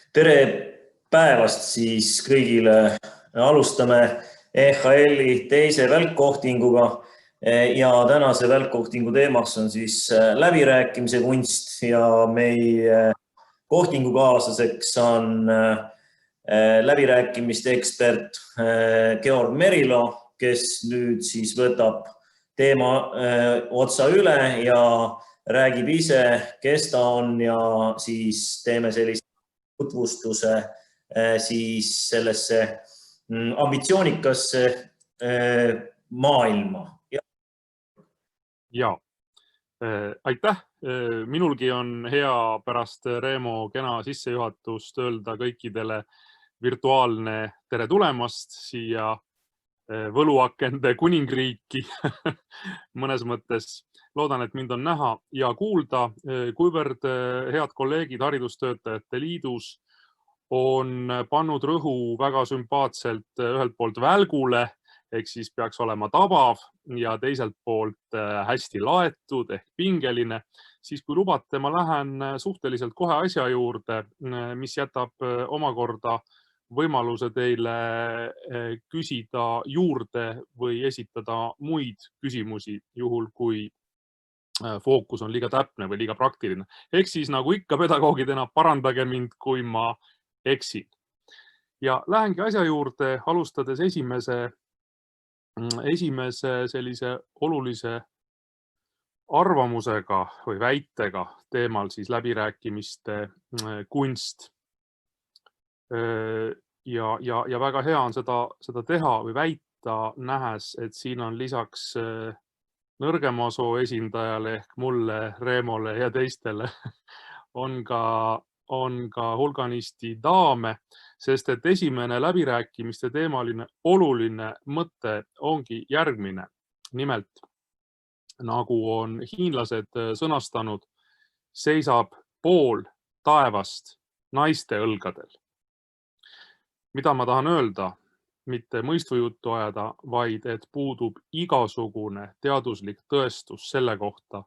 Tere päevast siis kõigile. Alustame EHL-i teise välkkohtinguga ja tänase välkkohtingu teemaks on siis läbirääkimise kunst ja meie kohtingukaaslaseks on läbirääkimiste ekspert Georg Merilo, kes nüüd siis võtab teema otsa üle ja räägib ise, kes ta on ja siis teeme sellist tutvustuse siis sellesse ambitsioonikasse maailma. Ja, aitäh. Minulgi on hea pärast Reemo kena sissejuhatust öelda kõikidele virtuaalne tere tulemast siia võluakende kuningriiki mõnes mõttes. Loodan, et mind on näha ja kuulda, kuivõrd head kolleegid Haridustöötajate Liidus on pannud rõhu väga sümpaatselt ühelt poolt välgule, ehk siis peaks olema tabav ja teiselt poolt hästi laetud ehk pingeline, siis kui lubate, ma lähen suhteliselt kohe asja juurde, mis jätab omakorda võimaluse teile küsida juurde või esitada muid küsimusi, juhul kui fookus on liiga täpne või liiga praktiline. Ehk siis nagu ikka pedagoogidena parandage mind, kui ma eksin. Ja lähengi asja juurde, alustades esimese sellise olulise arvamusega või väitega teemal siis läbirääkimiste kunst. Ja väga hea on seda teha või väita, nähes, et siin on lisaks nõrgema soo esindajale ehk mulle, Reemole ja teistele on ka hulganisti daame, sest et esimene läbirääkimiste teemaline oluline mõte ongi järgmine. Nimelt, nagu on hiinlased sõnastanud, seisab pool taevast naiste õlgadel. Mida ma tahan öelda? Mitte mõistujuttu ajada, vaid et puudub igasugune teaduslik tõestus selle kohta,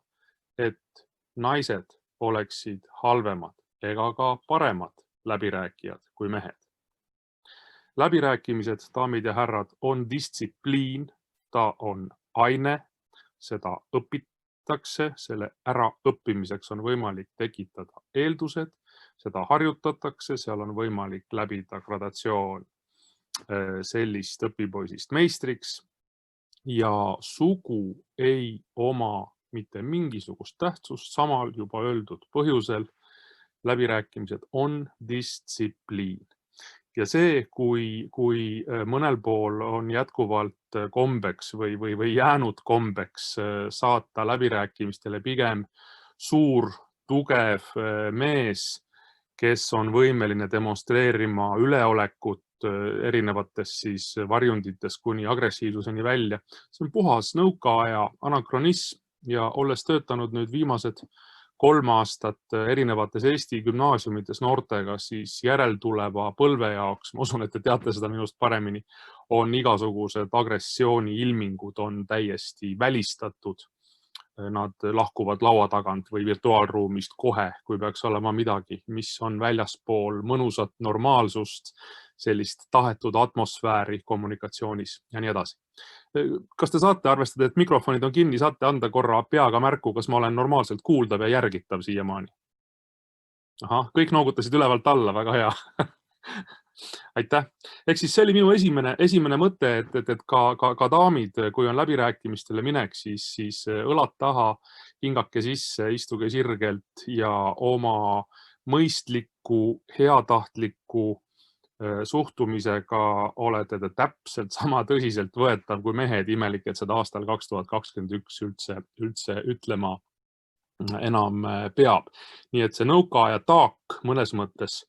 et naised oleksid halvemad ega ka paremad läbirääkijad kui mehed. Läbirääkimised, daamid ja härrad, on distsipliin, ta on aine, seda õpitakse, selle äraõppimiseks on võimalik tekitada eeldused, seda harjutatakse, seal on võimalik läbida gradatsioon sellist õpipoisist meistriks ja sugu ei oma mitte mingisugust tähtsust samal juba öeldud põhjusel. Läbirääkimised on distsipliin. Ja see, kui mõnel pool on jätkuvalt kombeks või jäänud kombeks saata läbirääkimistele pigem suur, tugev mees, kes on võimeline demonstreerima üleolekut erinevates siis varjundites kuni agressiivsuseni välja. See on puhas nõukaaja anakronism ja olles töötanud nüüd viimased 3 aastat erinevates Eesti gümnaasiumites noortega, siis järeltuleva põlve jaoks, ma usun, et te teate seda minust paremini, on igasugused agressiooni ilmingud on täiesti välistatud. Nad lahkuvad laua tagant või virtuaalruumist kohe, kui peaks olema midagi, mis on väljaspool mõnusat normaalsust, sellist tahetud atmosfääri kommunikatsioonis ja nii edasi. Kas te saate arvestada, et mikrofonid on kinni, saate anda korra peaga märku, kas ma olen normaalselt kuuldav ja järgitav siiamaani? Ahah, kõik noogutasid ülevalt alla, väga hea. Aitäh. Ehk siis see oli minu esimene mõte, et ka daamid, kui on läbirääkimistele minek, siis õlad taha, hingake sisse, istuge sirgelt ja oma mõistliku, heatahtliku suhtumisega olete te täpselt sama tõsiselt võetav kui mehed. Imelik, et seda aastal 2021 üldse ütlema enam peab. Nii et see nõukaaja taak mõnes mõttes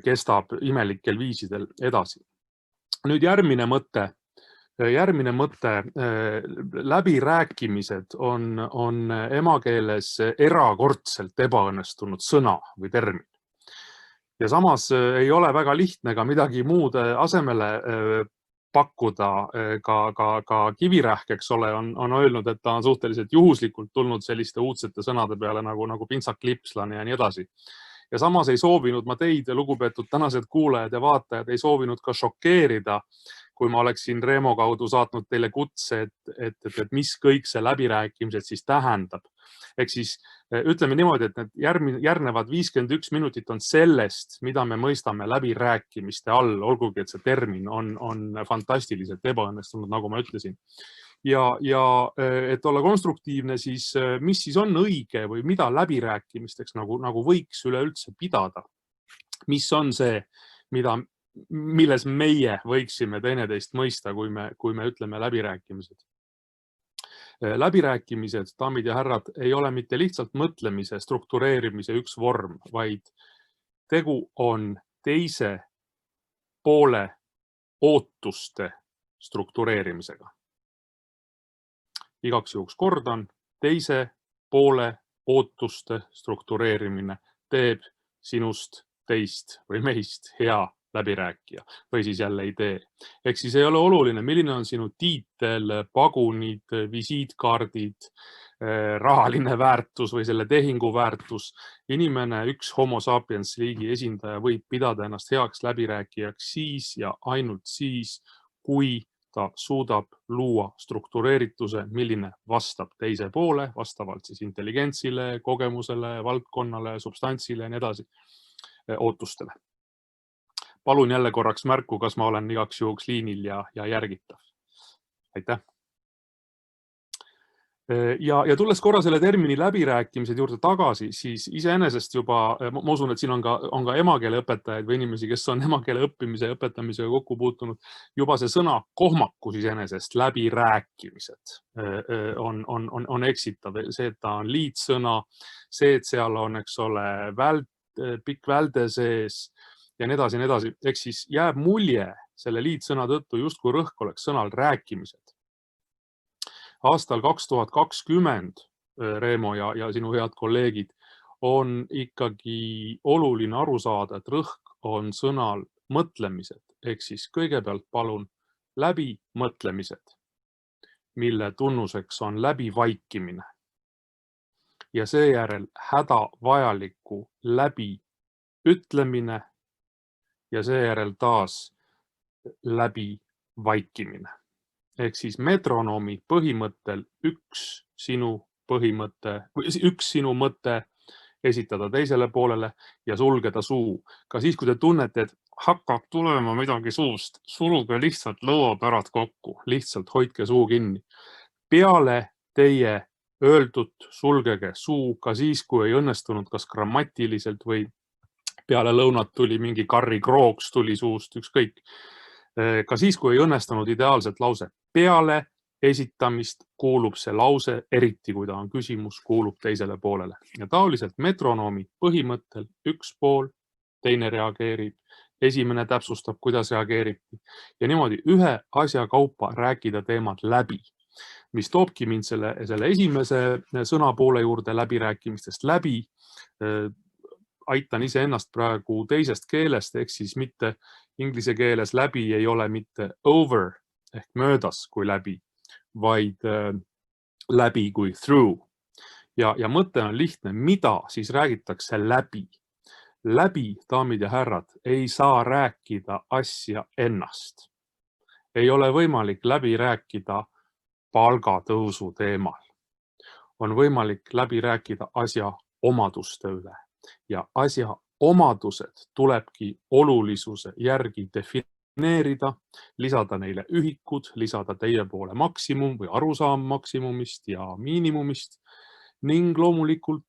kestab imelikel viisidel edasi. Nüüd järgmine mõte. Läbirääkimised on emakeeles erakordselt ebaõnnestunud sõna või termin. Ja samas ei ole väga lihtne ka midagi muud asemele pakkuda. Ka Kivirähk, eks ole, on öelnud, et ta on suhteliselt juhuslikult tulnud selliste uudsete sõnade peale nagu pintsaklipslane ja nii edasi. Ja samas ei soovinud ma teid, lugupeetud tänased kuulajad ja vaatajad, ei soovinud ka šokeerida, kui ma oleksin Reemo kaudu saatnud teile kutse, et mis kõik see läbirääkimised siis tähendab. Ehk siis ütleme niimoodi, et need järgnevad 51 minutit on sellest, mida me mõistame läbirääkimiste all, olgugi, et see termin on fantastiliselt ebaõnnestunud, nagu ma ütlesin. Ja et olla konstruktiivne, siis mis siis on õige või mida läbirääkimisteks nagu võiks üleüldse pidada? Mis on see, milles meie võiksime teineteist mõista, kui me ütleme läbirääkimised? Läbirääkimised, daamid ja härrad, ei ole mitte lihtsalt mõtlemise, struktureerimise üks vorm, vaid tegu on teise poole ootuste struktureerimisega. Igaks juhuks kordan, teise poole ootuste struktureerimine teeb sinust teist või meist hea läbirääkija või siis jälle ei tee. Ehk siis ei ole oluline, milline on sinu tiitel, pagunid, visiitkaardid, rahaline väärtus või selle tehingu väärtus. Inimene, üks homo sapiens liigi esindaja võib pidada ennast heaks läbirääkijaks siis ja ainult siis, kui ta suudab luua struktureerituse, milline vastab teise poole, vastavalt siis intelligentsile, kogemusele, valdkonnale, substantsile ja nii edasi, ootustele. Palun jälle korraks märku, kas ma olen igaks juhuks liinil ja järgitav. Aitäh. Ja tulles korra selle termini läbirääkimised juurde tagasi, siis iseenesest juba, ma usun, et siin on ka emakeele õpetajaid või inimesi, kes on emakeele õppimise ja õpetamisega kokku puutunud, juba see sõna kohmakus iseenesest, läbirääkimised on eksitav. See, et ta on liitsõna, see, et seal on, eks ole, pikk välde sees ja nii edasi, nii edasi. Ehk siis jääb mulje selle liitsõna tõttu justkui rõhk oleks sõnal rääkimised. Aastal 2020, Reemo ja sinu head kolleegid, on ikkagi oluline aru saada, et rõhk on sõnal mõtlemised. Ehk siis kõigepealt palun läbimõtlemised, mille tunnuseks on läbivaikimine. Ja seejärel hädavajaliku läbiütlemine ja seejärel taas läbivaikimine. Ehk siis metronoomi põhimõttel üks sinu mõte esitada teisele poolele ja sulgeda suu. Ka siis, kui te tunnete, et hakkab tulema midagi suust, suruge lihtsalt lõuapärad kokku, lihtsalt hoidke suu kinni. Peale teie öeldud sulgege suu, ka siis, kui ei õnnestunud kas grammatiliselt või peale lõunat tuli mingi karrikrooks tuli suust, ükskõik. Ka siis, kui ei õnnestunud ideaalselt lause. Peale esitamist kuulub see lause, eriti kui ta on küsimus, kuulub teisele poolele. Ja taoliselt metronoomi põhimõttel üks pool, teine reageerib, esimene täpsustab, kuidas reageeriti. Ja niimoodi ühe asja kaupa rääkida teemad läbi, mis toobki mind selle esimese sõnapoole juurde läbirääkimistest läbi. Aitan ise ennast praegu teisest keelest, ehk siis mitte inglise keeles läbi ei ole mitte over ehk möödas kui läbi, vaid läbi kui through. Ja mõte on lihtne, mida siis räägitakse läbi. Läbi, daamid ja härrad, ei saa rääkida asja ennast. Ei ole võimalik läbi rääkida palgatõusu teemal. On võimalik läbi rääkida asja omaduste üle. Ja asja omadused tulebki olulisuse järgi defineerida, lisada neile ühikud, lisada teie poole maksimum või arusaam maksimumist ja miinimumist ning loomulikult,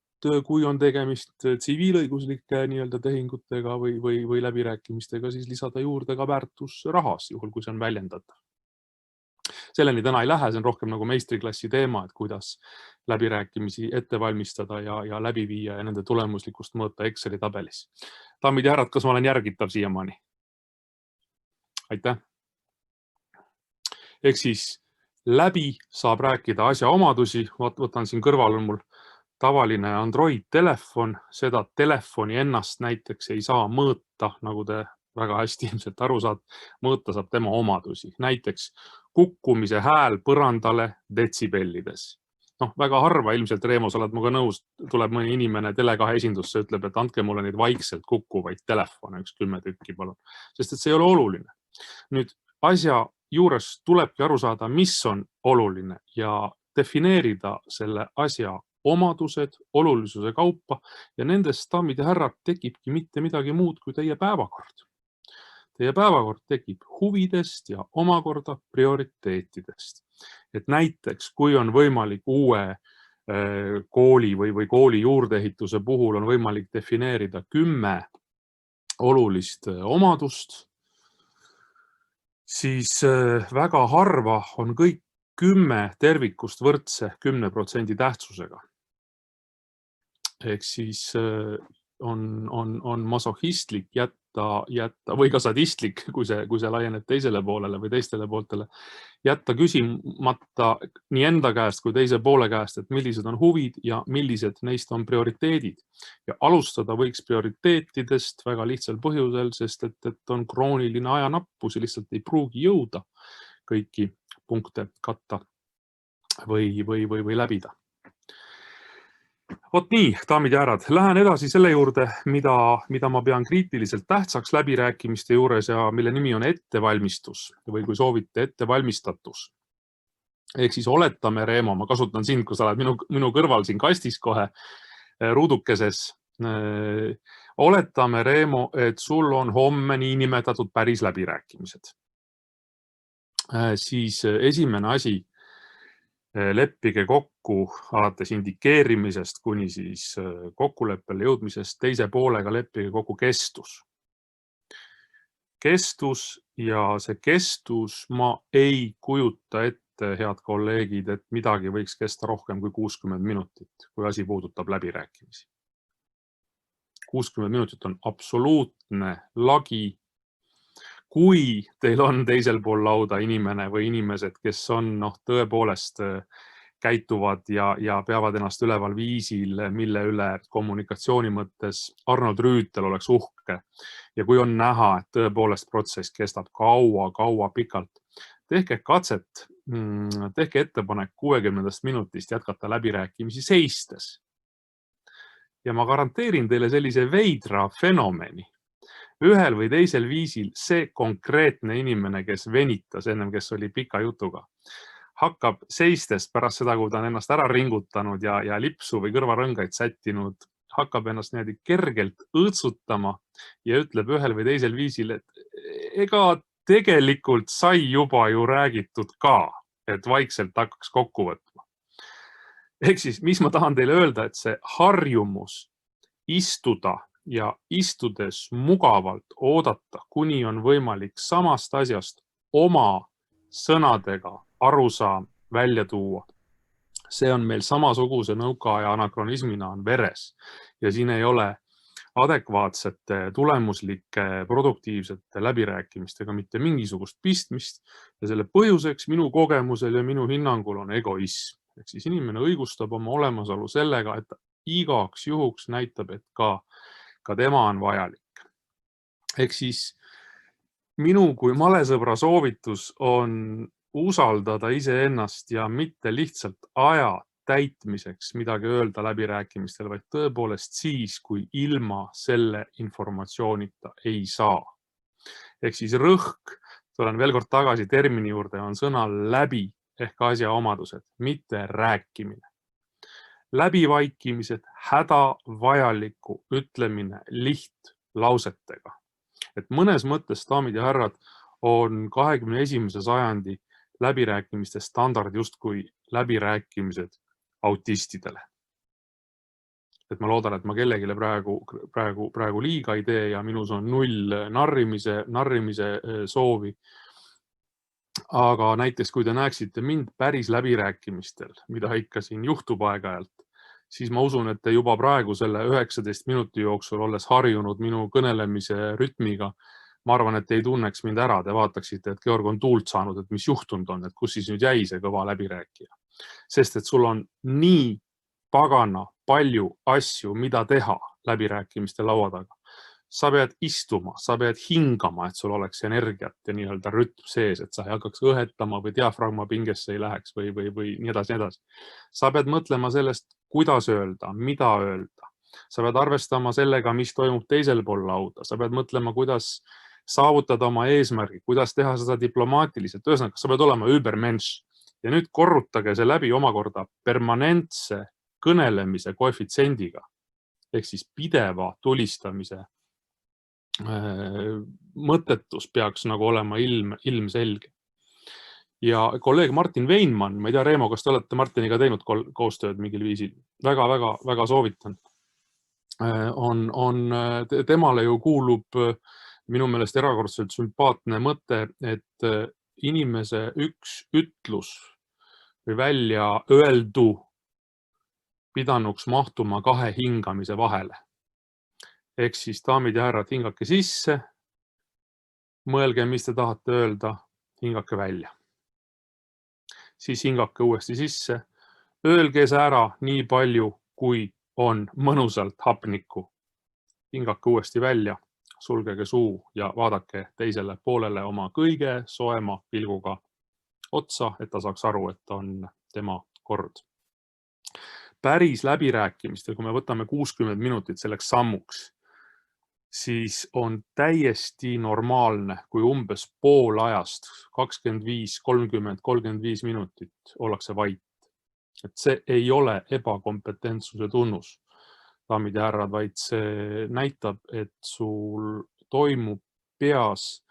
kui on tegemist tsiviilõiguslike tehingutega või läbirääkimistega, siis lisada juurde ka väärtus rahas, juhul kui see on väljendatav. Selleni täna ei lähe, see on rohkem nagu meistriklassi teema, et kuidas läbirääkimisi ette valmistada ja läbi viia ja nende tulemuslikkust mõõta Exceli tabelis. Daamid ja härrad, kas ma olen järgitav siiamaani? Aitäh. Ehk siis läbi saab rääkida asja omadusi. Võtan siin kõrval on mul tavaline Android telefon. Seda telefoni ennast näiteks ei saa mõõta, nagu te väga hästi ilmselt aru saad, mõõta saab tema omadusi. Näiteks kukkumise hääl põrandale detsibellides. väga harva ilmselt, Reemo, sa oled muga nõus, tuleb mõni inimene Tele2 esindusse, ütleb, et andke mulle neid vaikselt kukkuvaid telefone, üks 10 tükki, palun. Sest et see ei ole oluline. Nüüd asja juures tulebki aru saada, mis on oluline ja defineerida selle asja omadused, olulisuse kaupa ja nendest, daamid ja härrad, tekibki mitte midagi muud kui teie päevakord. Teie päevakord tekib huvidest ja omakorda prioriteetidest. Et näiteks, kui on võimalik uue kooli või kooli juurdeehituse puhul on võimalik defineerida 10 olulist omadust, siis väga harva on kõik 10 tervikust võrdse 10% tähtsusega. Ehk siis on masohhistlik jätta või ka sadistlik, kui see laieneb teisele poolele või teistele pooltele, jätta küsimata nii enda käest kui teise poole käest, et millised on huvid ja millised neist on prioriteedid. Ja alustada võiks prioriteetidest väga lihtsal põhjusel, sest et on krooniline ajanappus ja lihtsalt ei pruugi jõuda kõiki punkte katta või läbida. Vot nii, daamid ja härrad, lähen edasi selle juurde, mida ma pean kriitiliselt tähtsaks läbirääkimiste juures ja mille nimi on ettevalmistus või kui soovite, ettevalmistatus. Ehk siis oletame, Reemo, ma kasutan sind, kui sa oled minu kõrval siin kastis kohe ruudukeses. Oletame, Reemo, et sul on homme niinimetatud päris läbirääkimised. Siis esimene asi, leppige kokku alates indikeerimisest kuni siis kokkuleppele jõudmisest, teise poolega leppige kokku kestus. Kestus ja see kestus, ma ei kujuta ette, head kolleegid, et midagi võiks kesta rohkem kui 60 minutit, kui asi puudutab läbirääkimisi. 60 minutit on absoluutne lagi. Kui teil on teisel pool lauda inimene või inimesed, kes on tõepoolest käituvad ja peavad ennast üleval viisil, mille üle kommunikatsiooni mõttes Arnold Rüütel oleks uhke. Ja kui on näha, et tõepoolest protsess kestab kaua pikalt, tehke katset, tehke ettepanek 60 minutist jätkata läbirääkimisi seistes. Ja ma garanteerin teile sellise veidra fenomeni. Ühel või teisel viisil see konkreetne inimene, kes venitas ennem, kes oli pika jutuga, hakkab seistes pärast seda, kui ta on ennast ära ringutanud ja lipsu või kõrvarõngaid sättinud, hakkab ennast niimoodi kergelt õõtsutama ja ütleb ühel või teisel viisil, et ega tegelikult sai juba ju räägitud ka, et vaikselt hakkaks kokku võtma. Ehk siis, mis ma tahan teile öelda, et see harjumus istuda ja istudes mugavalt oodata, kuni on võimalik samast asjast oma sõnadega arusaam välja tuua. See on meil samasuguse nõukaaja anakronismina on veres ja siin ei ole adekvaatsete, tulemuslike, produktiivsete läbirääkimistega mitte mingisugust pistmist ja selle põhjuseks minu kogemusel ja minu hinnangul on egoism. Ehk siis inimene õigustab oma olemasolu sellega, et igaks juhuks näitab, et ka tema on vajalik. Ehk siis minu kui malesõbra soovitus on usaldada iseennast ja mitte lihtsalt aja täitmiseks midagi öelda läbirääkimistel, vaid tõepoolest siis, kui ilma selle informatsioonita ei saa. Ehk siis rõhk, tulen veel kord tagasi termini juurde, on sõna läbi ehk asja omadused, mitte rääkimine. Läbivaikimised, hädavajaliku ütlemine lihtlausetega. Et mõnes mõttes, daamid ja härrad, on 21. sajandi läbirääkimiste standard justkui läbirääkimised autistidele. Et ma loodan, et ma kellegile praegu liiga ei tee ja minus on null narrimise soovi. Aga näiteks, kui te näeksite mind päris läbirääkimistel, mida ikka siin juhtub aeg-ajalt, siis ma usun, et te juba praegu selle 19 minuti jooksul, olles harjunud minu kõnelemise rütmiga, ma arvan, et te ei tunneks mind ära, te vaataksite, et Georg on tuult saanud, et mis juhtunud on, et kus siis nüüd jäi see kõva läbirääkija. Sest et sul on nii pagana palju asju, mida teha läbirääkimiste laua taga. sa pead istuma, sa pead hingama, et sul oleks energiat ja nii-öelda rütm sees, et sa ei hakkaks õhetama või diafragma pingesse ei läheks või nii edasi, nii edasi. Sa pead mõtlema sellest, kuidas öelda, mida öelda. Sa pead arvestama sellega, mis toimub teisel pool lauda. Sa pead mõtlema, kuidas saavutada oma eesmärgi, kuidas teha seda diplomaatiliselt. Ühesõnaga, sa pead olema übermensch. Ja nüüd korrutage see läbi omakorda permanentse kõnelemise koefitsiendiga ehk siis pideva tulistamise mõttetus peaks nagu olema ilmselge. Ja kolleeg Martin Veinmann, ma ei tea, Reemo, kas te olete Martiniga teinud koostööd mingil viisil? Väga soovitan. Temale ju kuulub minu meelest erakordselt sümpaatne mõte, et inimese üks ütlus või välja öeldu pidanuks mahtuma 2 hingamise vahele. Ehk siis, daamid ja härrad, hingake sisse, mõelge, mis te tahate öelda, hingake välja. Siis hingake uuesti sisse, öelge see ära nii palju, kui on mõnusalt hapnikku. Hingake uuesti välja, sulgege suu ja vaadake teisele poolele oma kõige soema pilguga otsa, et ta saaks aru, et on tema kord. Päris läbirääkimistel, kui me võtame 60 minutit selleks sammuks, siis on täiesti normaalne, kui umbes pool ajast, 25, 30, 35 minutit ollakse vait. Et see ei ole ebakompetentsuse tunnus, daamid ja härrad, vaid see näitab, et sul toimub peas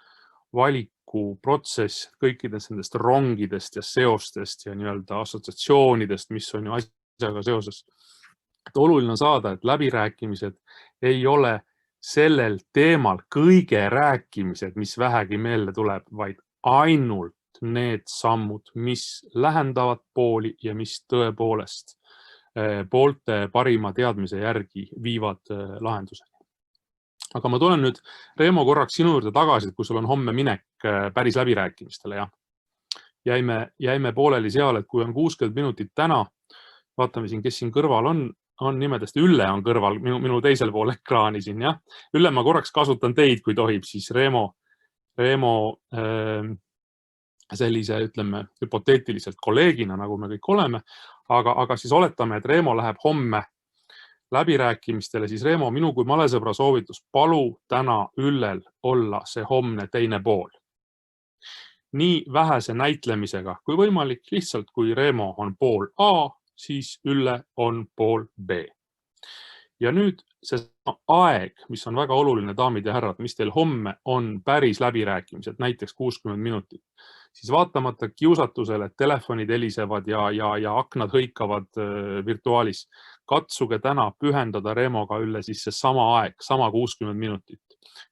valikuprotsess kõikidest nendest rongidest ja seostest ja nii-öelda assotsiatsioonidest, mis on ju asjaga seoses. Et oluline saada, et läbirääkimised ei ole sellel teemal kõige rääkimised, mis vähegi meelde tuleb, vaid ainult need sammud, mis lähendavad pooli ja mis tõepoolest poolte parima teadmise järgi viivad lahenduseni. Aga ma tulen nüüd, Reemo, korraks sinu juurde tagasi, kui sul on homme minek päris läbirääkimistele. Ja jäime pooleli seal, et kui on 60 minutit täna, vaatame siin, kes siin kõrval on nimedest. Ülle on kõrval minu teisel pool ekraani siin, jah. Ülle, ma korraks kasutan teid, kui tohib, siis Reemo sellise, ütleme, hüpoteetiliselt kolleegina, nagu me kõik oleme, aga siis oletame, et Reemo läheb homme läbirääkimistele, siis Reemo, minu kui malesõbra soovitus, palu täna Üllel olla see homne teine pool. Nii vähese näitlemisega kui võimalik, lihtsalt kui Reemo on pool A, siis Ülle on pool B. Ja nüüd see aeg, mis on väga oluline, daamid ja härrad, mis teil homme on päris läbirääkimised, näiteks 60 minutit, siis vaatamata kiusatusele, et telefonid helisevad ja aknad hõikavad virtuaalis, katsuge täna pühendada Reemoga Ülle siis see sama aeg, sama 60 minutit.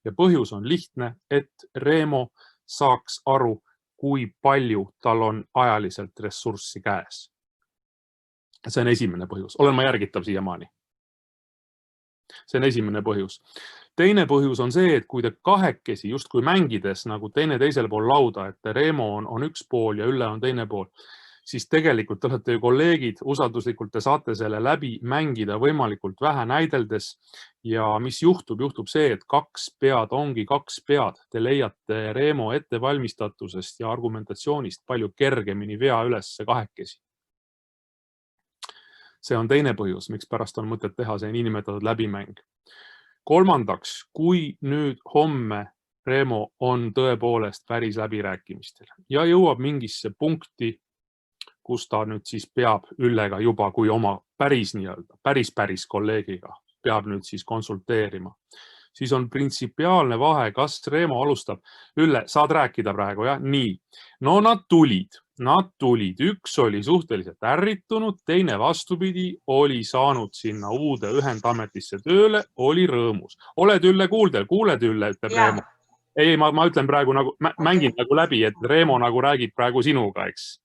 Ja põhjus on lihtne, et Reemo saaks aru, kui palju tal on ajaliselt ressurssi käes. See on esimene põhjus. Olen ma järgitav siiamaani? See on esimene põhjus. Teine põhjus on see, et kui te kahekesi justkui mängides nagu teine teisel pool lauda, et Reemo on üks pool ja Ülle on teine pool, siis tegelikult te olete ju kolleegid, usalduslikult te saate selle läbi mängida võimalikult vähe näideldes ja mis juhtub see, et 2 pead ongi 2 pead. Te leiate Reemo ettevalmistatusest ja argumentatsioonist palju kergemini vea üles kahekesi. See on teine põhjus, miks pärast on mõtet teha see niinimetatud läbimäng. Kolmandaks, kui nüüd homme Reemo on tõepoolest päris läbirääkimistel ja jõuab mingisse punkti, kus ta nüüd siis peab Üllega juba kui oma päris nii-öelda, päris kolleegiga peab nüüd siis konsulteerima, siis on printsipiaalne vahe, kas Reemo alustab. Ülle, saad rääkida praegu, jah? Nii. No nad tulid. Üks oli suhteliselt ärritunud, teine vastupidi, oli saanud sinna uude ühendametisse tööle, oli rõõmus. Oled Ülle kuuldel? Kuuled Ülle, ütleb Reemo. Ei, ma ütlen praegu nagu, mängin nagu läbi, et Reemo nagu räägib praegu sinuga, eks.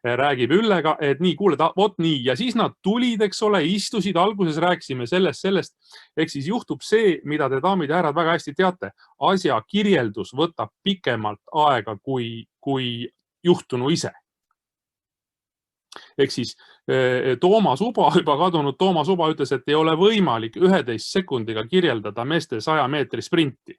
Räägib Üllega, et nii, kuule, vot nii. Ja siis nad tulid, eks ole, istusid, alguses rääkisime sellest. Ehk siis juhtub see, mida te daamid ja härrad väga hästi teate. Asja kirjeldus võtab pikemalt aega kui juhtunu ise. Ehk siis Toomas Uba, juba kadunud Toomas Uba ütles, et ei ole võimalik 11 sekundiga kirjeldada meeste 100 meetri sprinti.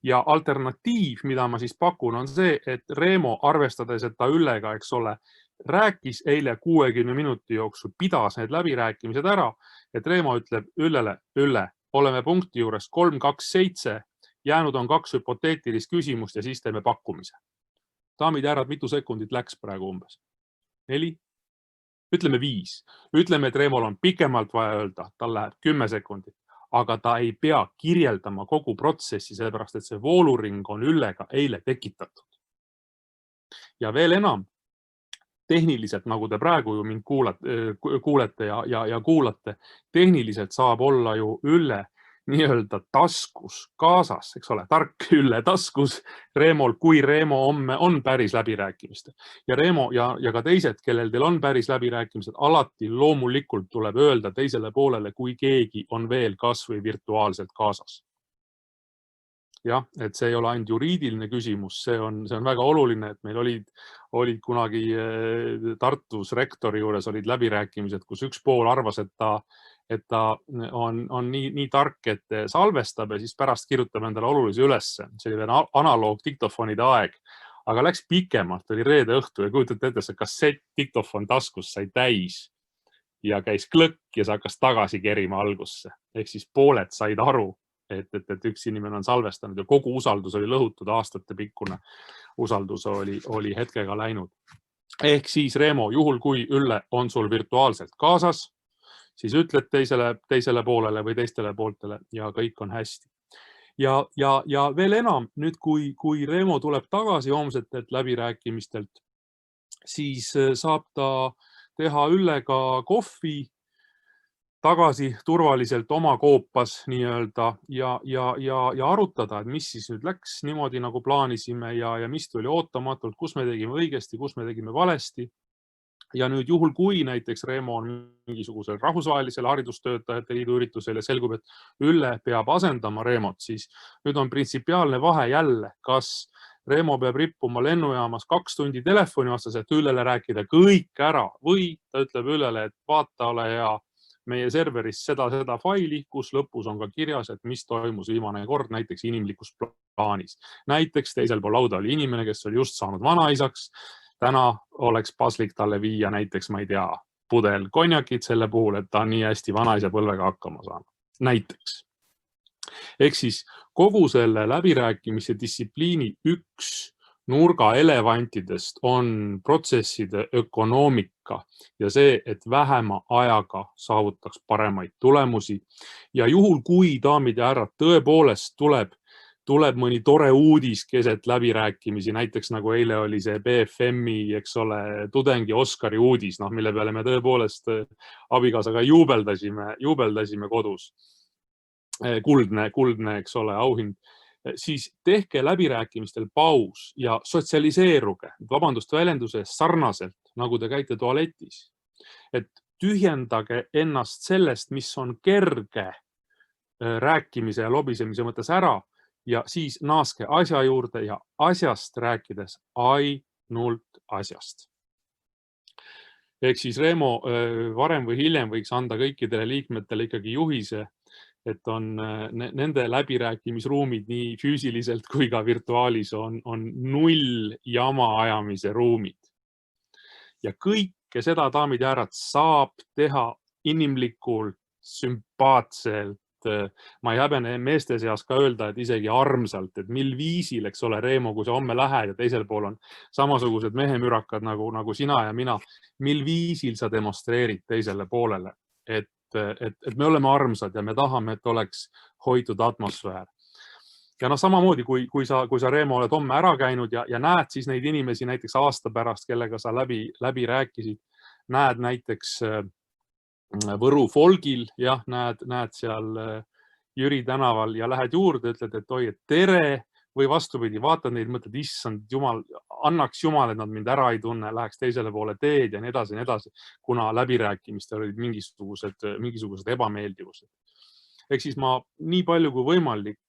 Ja alternatiiv, mida ma siis pakun, on see, et Reemo, arvestades, et ta Üllega, eks ole, rääkis eile 60 minuti jooksul, pidas need läbirääkimised ära, et Reemo ütleb Üllele, Ülle, oleme punkti juures 3-2-7, jäänud on 2 hüpoteetilist küsimust ja siis teeme pakkumise. Daamid ja härrad, mitu sekundit läks praegu umbes? 4? Ütleme 5. Ütleme, et Reemol on pikemalt vaja öelda, tal läheb 10 sekundit, aga ta ei pea kirjeldama kogu protsessi, sellepärast et see vooluring on Üllega eile tekitatud. Ja veel enam, tehniliselt, nagu te praegu ju mind kuulete ja kuulate, tehniliselt saab olla ju Ülle nii-öelda taskus kaasas, eks ole, tark Ülle taskus Reemol, kui Reemo homme on päris läbirääkimistel. Ja Reemo ja ka teised, kellel teil on päris läbirääkimised, alati loomulikult tuleb öelda teisele poolele, kui keegi on veel kas või virtuaalselt kaasas. Jah, et see ei ole ainult juriidiline küsimus, see on väga oluline, et meil olid kunagi Tartus rektori juures olid läbirääkimised, kus üks pool arvas, et ta on nii tark, et salvestab ja siis pärast kirjutab endale olulisi ülesse. See oli veel analoog diktofonide aeg, aga läks pikemalt, oli reede õhtu ja kujutate ette, see kassett diktofon taskus sai täis ja käis klõkk ja see hakkas tagasi kerima algusse. Ehk siis pooled said aru, et üks inimene on salvestanud ja kogu usaldus oli lõhutud, aastate pikkune usaldus oli hetkega läinud. Ehk siis Reemo, juhul kui Ülle on sul virtuaalselt kaasas, siis ütled teisele poolele või teistele pooltele ja kõik on hästi. Ja veel enam, nüüd kui Reemo tuleb tagasi homsetelt läbirääkimistelt, siis saab ta teha Üllega kohvi tagasi turvaliselt oma koopas nii-öelda ja arutada, et mis siis nüüd läks niimoodi, nagu plaanisime ja mis tuli ootamatult, kus me tegime õigesti, kus me tegime valesti. Ja nüüd juhul, kui näiteks Reemo on mingisugusel rahvusvahelisel haridustöötajate liidu üritusel ja selgub, et Ülle peab asendama Reemot, siis nüüd on printsipiaalne vahe jälle, kas Reemo peab rippuma lennujaamas 2 tundi telefoni vastas, et Üllele rääkida kõik ära või ta ütleb Üllele, et vaata, ole hea, meie serveris seda faili, kus lõpus on ka kirjas, et mis toimus viimane kord näiteks inimlikus plaanis. Näiteks teisel pool lauda oli inimene, kes oli just saanud vanaisaks. Täna oleks paslik talle viia näiteks, ma ei tea, pudel konjakit selle puhul, et ta on nii hästi vanaisa põlvega hakkama saanud. Näiteks. Ehk siis kogu selle läbirääkimise distsipliini üks nurga elevantidest on protsesside ökonoomika ja see, et vähema ajaga saavutaks paremaid tulemusi. Ja juhul, kui daamid ja härrad tõepoolest tuleb mõni tore uudis keset läbirääkimisi, näiteks nagu eile oli see BFM-i, eks ole, tudengi Oscari uudis, mille peale me tõepoolest abikaasaga juubeldasime kodus. Kuldne, eks ole, auhind. Siis tehke läbirääkimistel paus ja sotsialiseeruge, vabandust väljenduse sarnaselt, nagu te käite tualetis. Et tühjendage ennast sellest, mis on kerge rääkimise ja lobisemise mõttes ära ja siis naaske asja juurde ja asjast rääkides ainult asjast. Ehk siis Reemo varem või hiljem võiks anda kõikidele liikmetele ikkagi juhise, et on nende läbirääkimisruumid nii füüsiliselt kui ka virtuaalis on 0 jama ajamise ruumid. Ja kõike seda, daamid ja härrad, saab teha inimlikult, sümpaatselt. Ma ei häbene meeste seas ka öelda, et isegi armsalt, et mil viisil, eks ole, Reemo, kui sa homme lähed ja teisel pool on samasugused mehemürakad nagu sina ja mina, mil viisil sa demonstreerid teisele poolele, et me oleme armsad ja me tahame, et oleks hoitud atmosfäär. Ja samamoodi, kui sa Reemo oled homme ära käinud ja näed siis neid inimesi näiteks aasta pärast, kellega sa läbi rääkisid, näed näiteks Võru Folgil, jah, näed seal Jüri tänaval ja lähed juurde, ütled, et oi, et tere või vastupidi, vaatad neid, mõtled, issand jumal, annaks jumal, et nad mind ära ei tunne, läheks teisele poole teed ja nii edasi, kuna läbirääkimistel olid mingisugused ebameeldivused. Ehk siis ma nii palju kui võimalik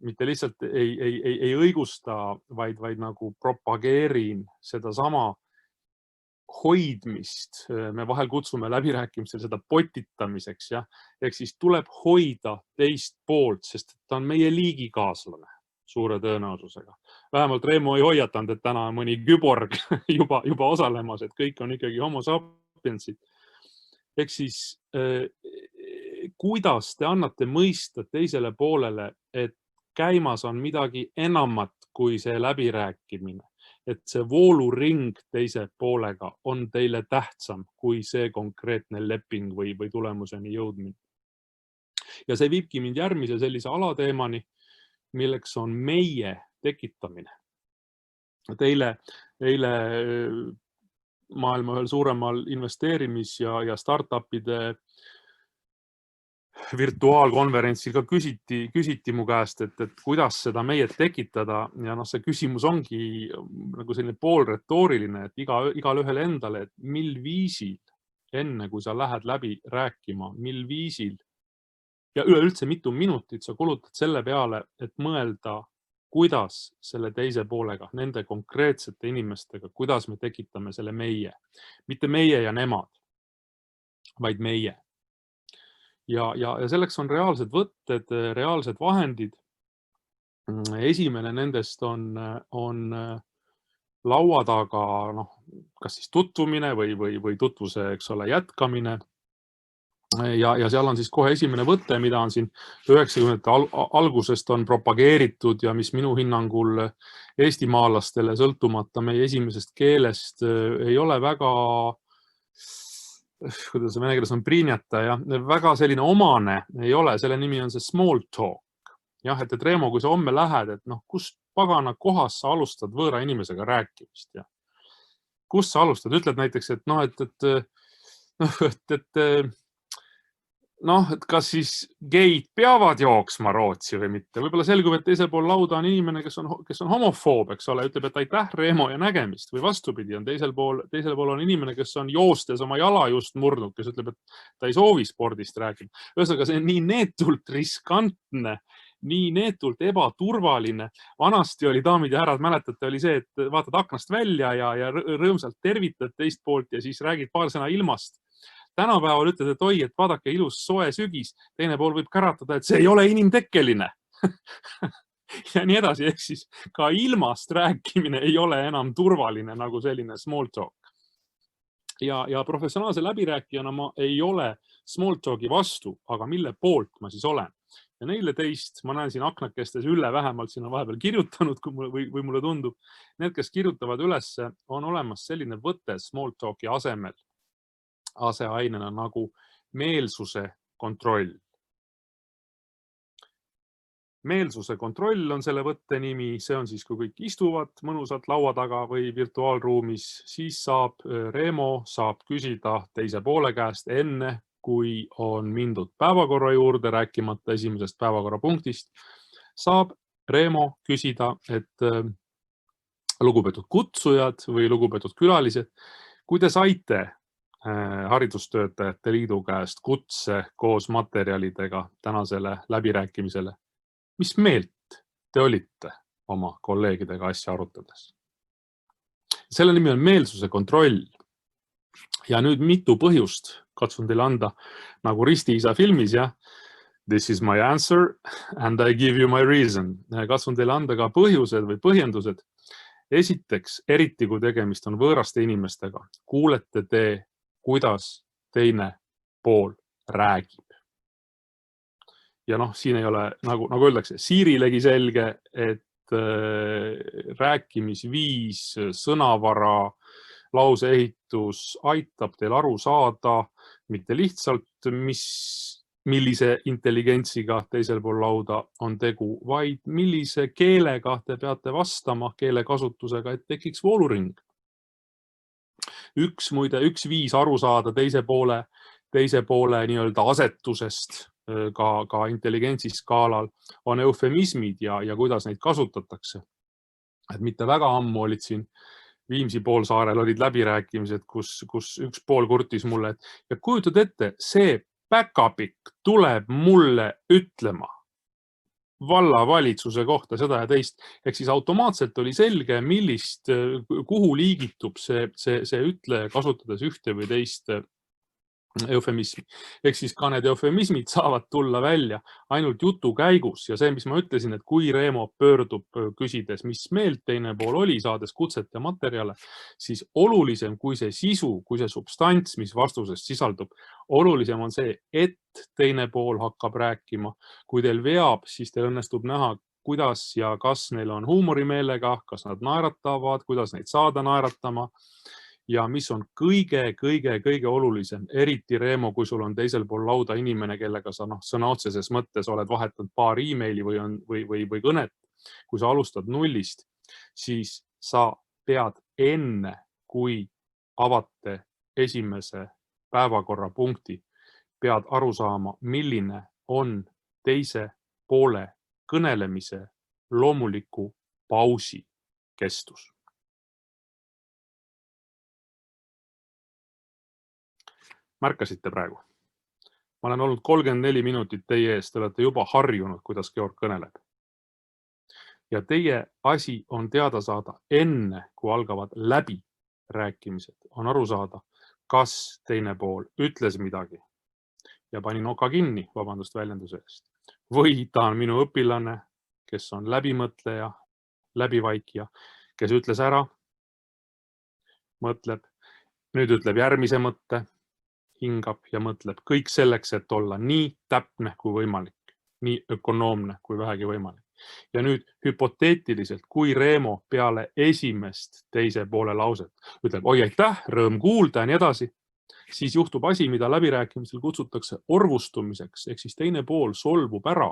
mitte lihtsalt ei õigusta, vaid nagu propageerin seda sama hoidmist, me vahel kutsume läbirääkimistel seda potitamiseks, jah. Ehk siis tuleb hoida teist poolt, sest ta on meie liigikaaslane suure tõenäosusega. Vähemalt Reemo ei hoiatanud, et täna on mõni küborg juba osalemas, et kõik on ikkagi homo sapiensid. Ehk siis, kuidas te annate mõista teisele poolele, et käimas on midagi enamat kui see läbirääkimine, et see vooluring teise poolega on teile tähtsam kui see konkreetne leping või tulemuseni jõudmine. Ja see viibki mind järgmise sellise alateemani, milleks on meie tekitamine. Eile maailma ühel suuremal investeerimis- ja startupide virtuaalkonverentsil ka küsiti mu käest, et kuidas seda meie tekitada. Ja see küsimus ongi nagu selline poolretooriline, et igal ühel endale, et mil viisil enne, kui sa lähed läbi rääkima, mil viisil ja üleüldse mitu minutit sa kulutad selle peale, et mõelda, kuidas selle teise poolega, nende konkreetsete inimestega, kuidas me tekitame selle meie. Mitte meie ja nemad, vaid meie. Ja selleks on reaalsed võtted, reaalsed vahendid. Esimene nendest on laua taga, kas siis tutvumine või tutvuse, eks ole, jätkamine. Ja seal on siis kohe esimene võte, mida on siin 90. algusest on propageeritud ja mis minu hinnangul eestimaalastele sõltumata meie esimesest keelest ei ole väga, kuidas vene keeles on priinjata, ja väga selline omane ei ole. Selle nimi on see small talk. Jah, et Reemo, kui sa homme lähed, et kus pagana kohas sa alustad võõra inimesega rääkimist? Ja kus sa alustad? Ütled näiteks, et kas siis geid peavad jooksma Rootsi või mitte. Võib-olla selgub, et teisel pool lauda on inimene, kes on homofoob, eks ole, ütleb, et aitäh, Reemo, ja nägemist. Või vastupidi, on teisel pool on inimene, kes on joostes oma jala just murdnud, kes ütleb, et ta ei soovi spordist rääkida. Ühesõnaga, see on nii neetult riskantne, nii neetult ebaturvaline. Vanasti oli, daamid ja härrad, mäletate, oli see, et vaatad aknast välja ja rõõmsalt tervitad teist poolt ja siis räägid paar sõna ilmast. Tänapäeval ütled, et oi, et vaadake ilus soe sügis, teine pool võib käratada, et see ei ole inimtekkeline. Ja nii edasi, ehk siis ka ilmast rääkimine ei ole enam turvaline nagu selline small talk. Ja professionaalse läbirääkijana ma ei ole small talki vastu, aga mille poolt ma siis olen. Ja neile teist, ma näen siin aknakestes, Ülle vähemalt siin on vahepeal kirjutanud, või mulle tundub, need, kes kirjutavad üles, on olemas selline võte small talki asemel. Aseainena nagu meelsuse kontroll. Meelsuse kontroll on selle võtte nimi, see on siis, kui kõik istuvad mõnusalt laua taga või virtuaalruumis, siis Reemo saab küsida teise poole käest enne, kui on mindud päevakorra juurde, rääkimata esimesest päevakorrapunktist, saab Reemo küsida, et lugupeetud kutsujad või lugupeetud külalised, kui te saite haridustöötajate liidu käest kutse koos materjalidega tänasele läbirääkimisele. Mis meelt te olite oma kolleegidega asja arutades? Selle nimi on meelsuse kontroll. Ja nüüd mitu põhjust katsun teile anda nagu Ristiisa filmis, ja this is my answer and I give you my reason. Katsun teile anda ka põhjused või põhjendused. Esiteks, eriti kui tegemist on võõraste inimestega, kuulete te, kuidas teine pool räägib. Ja siin ei ole, nagu öeldakse, Siirilegi selge, et rääkimisviis, sõnavara, lauseehitus aitab teil aru saada mitte lihtsalt, millise intelligentsiga teisel pool lauda on tegu, vaid millise keelega te peate vastama, keelekasutusega, et tekiks vooluring. Üks viis aru saada teise poole nii-öelda asetusest ka intelligentsiskaalal on eufemismid ja kuidas neid kasutatakse. Et mitte väga ammu olid siin Viimsi poolsaarel olid läbirääkimised, kus üks pool kurtis mulle, et ja kujutad ette, see päkapikk tuleb mulle ütlema, vallavalitsuse kohta seda ja teist. Ehk siis automaatselt oli selge, kuhu liigitub see ütleja, kasutades ühte või teist eufemismi. Ehk siis ka need eufemismid saavad tulla välja ainult jutu käigus ja see, mis ma ütlesin, et kui Reemo pöördub küsides, mis meelt teine pool oli, saades kutset ja materjale, siis olulisem kui see sisu, kui see substants, mis vastusest sisaldub, olulisem on see, et teine pool hakkab rääkima. Kui teil veab, siis teil õnnestub näha, kuidas ja kas neil on huumorimeelega, kas nad naeratavad, kuidas neid saada naeratama. Ja mis on kõige olulisem, eriti Reemo, kui sul on teisel pool lauda inimene, kellega sa sõna otseses mõttes oled vahetanud paar e-maili või kõnet. Kui sa alustad nullist, siis sa pead enne, kui avate esimese päevakorrapunkti, pead aru saama, milline on teise poole kõnelemise loomuliku pausi kestus. Märkasite praegu. Ma olen olnud 34 minutit teie ees, te olete juba harjunud, kuidas Georg kõneleb. Ja teie asi on teada saada enne, kui algavad läbi rääkimised, on aru saada, kas teine pool ütles midagi ja pani noka kinni, vabandust väljenduse eest. Või ta on minu õpilane, kes on läbimõtleja, läbivaikija, kes ütles ära, mõtleb, nüüd ütleb järgmise mõtte, hingab ja mõtleb kõik selleks, et olla nii täpne kui võimalik, nii ökonoomne kui vähegi võimalik. Ja nüüd hüpoteetiliselt, kui Reemo peale esimest teise poole lauset ütleb, oi aitäh, rõõm kuulda ja nii edasi, siis juhtub asi, mida läbirääkimisel kutsutakse orvustumiseks, ehk siis teine pool solvub ära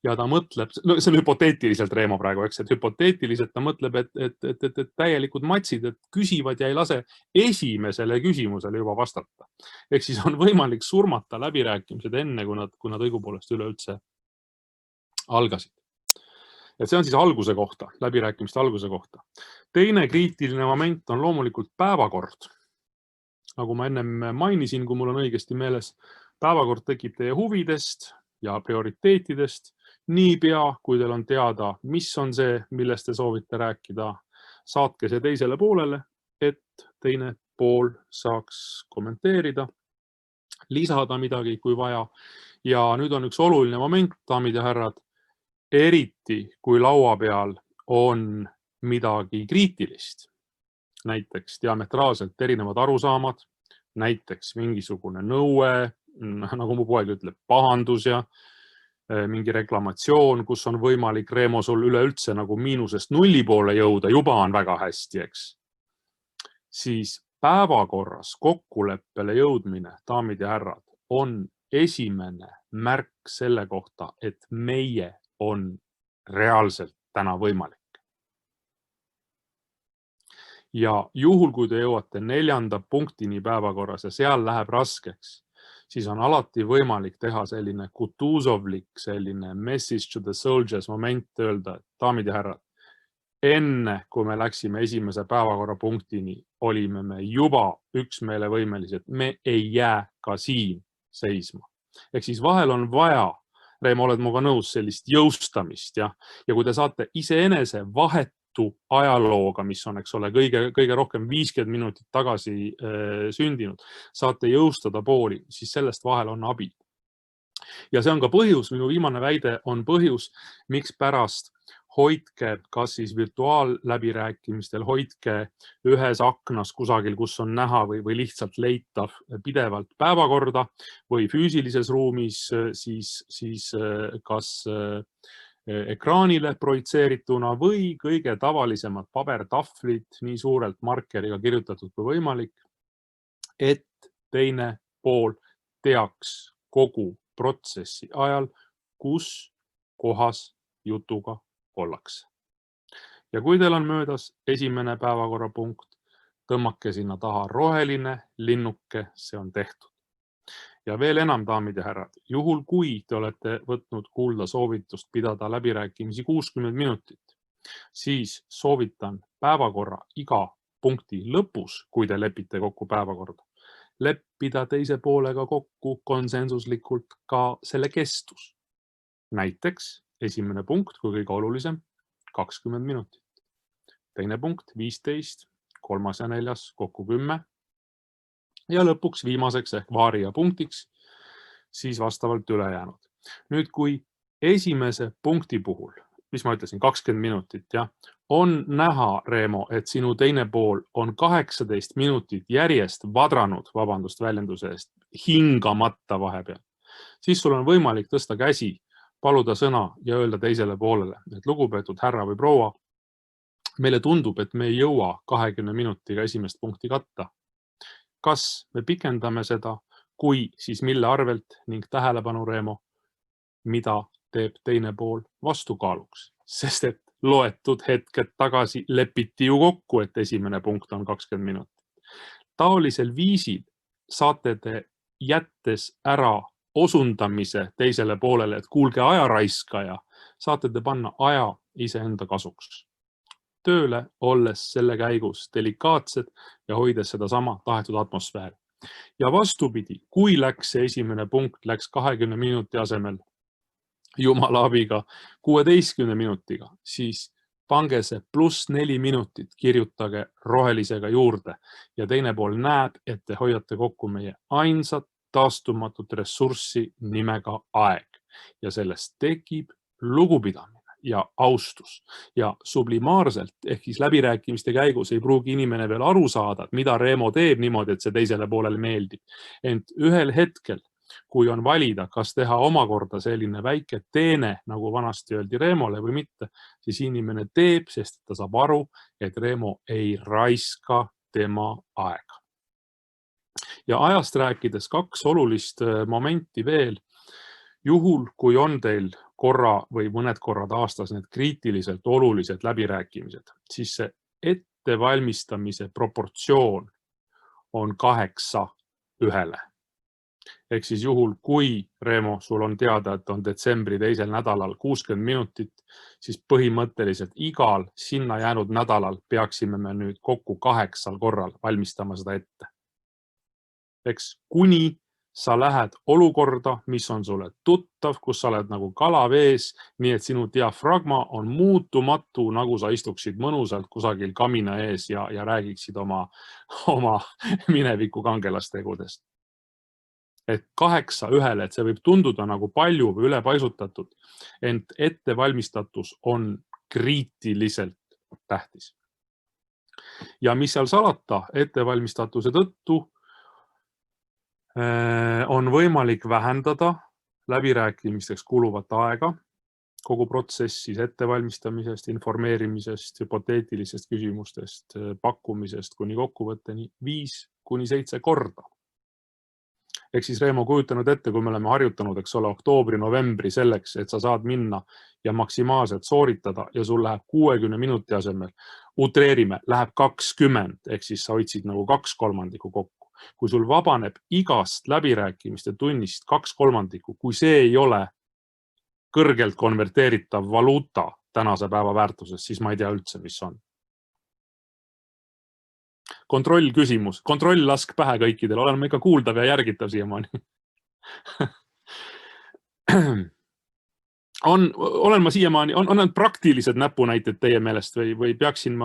ja ta mõtleb, no see on hüpoteetiliselt Reemo praegu, eks, et hüpoteetiliselt ta mõtleb, et täielikud matsid, et küsivad ja ei lase esimesele küsimusele juba vastata. Ehk siis on võimalik surmata läbirääkimised enne, kui nad õigupoolest üleüldse algasid. Et see on siis alguse kohta, läbirääkimiste alguse kohta. Teine kriitiline moment on loomulikult päevakord. Nagu ma ennem mainisin, kui mul on õigesti meeles, päevakord tekib teie huvidest ja prioriteetidest. Niipea, kui teil on teada, mis on see, millest te soovite rääkida, saatke see teisele poolele, et teine pool saaks kommenteerida, lisada midagi, kui vaja. Ja nüüd on üks oluline moment, daamid ja härrad, eriti kui laua peal on midagi kriitilist, näiteks diametraalselt erinevad arusaamad, näiteks mingisugune nõue, nagu mu poeg ütleb, pahandus ja mingi reklamatsioon, kus on võimalik Reemo sul üleüldse nagu miinusest nulli poole jõuda, juba on väga hästi, eks. Siis päevakorras kokkuleppele jõudmine, daamid ja härrad, on esimene märk selle kohta, et meie on reaalselt täna võimalik. Ja juhul, kui te jõuate 4. punktini päevakorras ja seal läheb raskeks, siis on alati võimalik teha selline Kutuzovlik, selline message to the soldiers moment öelda, et daamid ja härrad, enne kui me läksime esimese päevakorrapunktini, olime me juba üksmeelevõimelised, me ei jää ka siin seisma. Ehk siis vahel on vaja, Reemo, oled muga nõus, sellist jõustamist ja kui te saate iseenese vahetu ajalooga, mis on, eks ole, kõige rohkem 50 minutit tagasi sündinud, saate jõustada pooli, siis sellest vahel on abi. Ja see on ka põhjus, minu viimane väide on põhjus, miks pärast hoidke, kas siis virtuaalläbirääkimistel, hoidke ühes aknas kusagil, kus on näha või lihtsalt leitav pidevalt päevakorda või füüsilises ruumis siis kas ekraanile projitseerituna või kõige tavalisemad pabertahvlid nii suurelt markeriga kirjutatud kui võimalik, et teine pool teaks kogu protsessi ajal, kus kohas jutuga ollakse. Ja kui teil on möödas esimene päevakorrapunkt, tõmmake sinna taha roheline linnuke, see on tehtud. Ja veel enam, daamid ja härrad, juhul kui te olete võtnud kuulda soovitust pidada läbirääkimisi 60 minutit, siis soovitan päevakorra iga punkti lõpus, kui te lepite kokku päevakorda, leppida teise poolega kokku konsensuslikult ka selle kestus. Näiteks esimene punkt, kui kõige olulisem, 20 minutit. Teine punkt, 15, kolmas ja neljas, kokku 10. Ja lõpuks viimaseks ehk vaaria punktiks, siis vastavalt ülejäänud. Nüüd, kui esimese punkti puhul, mis ma ütlesin, 20 minutit, ja, on näha, Reemo, et sinu teine pool on 18 minutit järjest vadranud, vabandust väljenduse eest, hingamata vahepeal, siis sul on võimalik tõsta käsi, paluda sõna ja öelda teisele poolele, et lugupeetud härra või proua, meile tundub, et me ei jõua 20 minutiga esimest punkti katta. Kas me pikendame seda, kui siis mille arvelt ning tähelepanu, Reemo, mida teeb teine pool vastukaaluks, sest et loetud hetked tagasi lepiti ju kokku, et esimene punkt on 20 minutit. Taolisel viisil saate te jättes ära osundamise teisele poolele, et kuulge ajaraiskaja, saate te panna aja iseenda kasuks. Tööle olles selle käigus delikaatsed ja hoides seda sama tahetud atmosfääri. Ja vastupidi, kui läks see esimene punkt, läks 20 minuti asemel jumala abiga 16 minutiga, siis pange see +4 minutit, kirjutage rohelisega juurde ja teine pool näeb, et te hoiate kokku meie ainsat taastumatut ressurssi nimega aeg ja sellest tekib lugupidamine ja austus ja sublimaarselt ehk siis läbirääkimiste käigus ei pruugi inimene veel aru saada, mida Reemo teeb niimoodi, et see teisele poolele meeldib. Ent ühel hetkel, kui on valida, kas teha omakorda selline väike teene, nagu vanasti öeldi Reemole või mitte, siis inimene teeb, sest ta saab aru, et Reemo ei raiska tema aega. Ja ajast rääkides 2 olulist momenti veel. Juhul, kui on teil korra või mõned korrad aastas need kriitiliselt olulised läbirääkimised, siis see ettevalmistamise proportsioon on 8:1. Ehk siis juhul, kui, Reemo, sul on teada, et on detsembri teisel nädalal 60 minutit, siis põhimõtteliselt igal sinna jäänud nädalal peaksime me nüüd kokku 8 korral valmistama seda ette. Eks kuni sa lähed olukorda, mis on sulle tuttav, kus sa oled nagu kala vees, nii et sinu diafragma on muutumatu, nagu sa istuksid mõnusalt kusagil kamina ees ja räägiksid oma mineviku kangelastegudest. Et 8:1, et see võib tunduda nagu palju või ülepaisutatud, ent ettevalmistatus on kriitiliselt tähtis. Ja mis seal salata, ettevalmistatuse tõttu on võimalik vähendada läbirääkimisteks kuluvat aega kogu protsessis ettevalmistamisest, informeerimisest, hüpoteetilisest küsimustest, pakkumisest kuni kokkuvõtteni 5-7 korda. Ehk siis, Reemo, kujutanud ette, kui me oleme harjutanud, eks ole, oktoobri-novembri selleks, et sa saad minna ja maksimaalselt sooritada ja sul läheb 60 minuti asemel, utreerime, läheb 20, ehk siis sa hoidsid nagu 2/3 kokku. Kui sul vabaneb igast läbirääkimiste tunnist 2/3, kui see ei ole kõrgelt konverteeritav valuuta tänase päeva väärtuses, siis ma ei tea üldse, mis on. Kontroll küsimus, kontroll lask pähe kõikidel, olen ma ikka kuuldav ja järgitav siiamaani. Olen ma siiamaani, on need praktilised näpunäited teie meelest või peaksin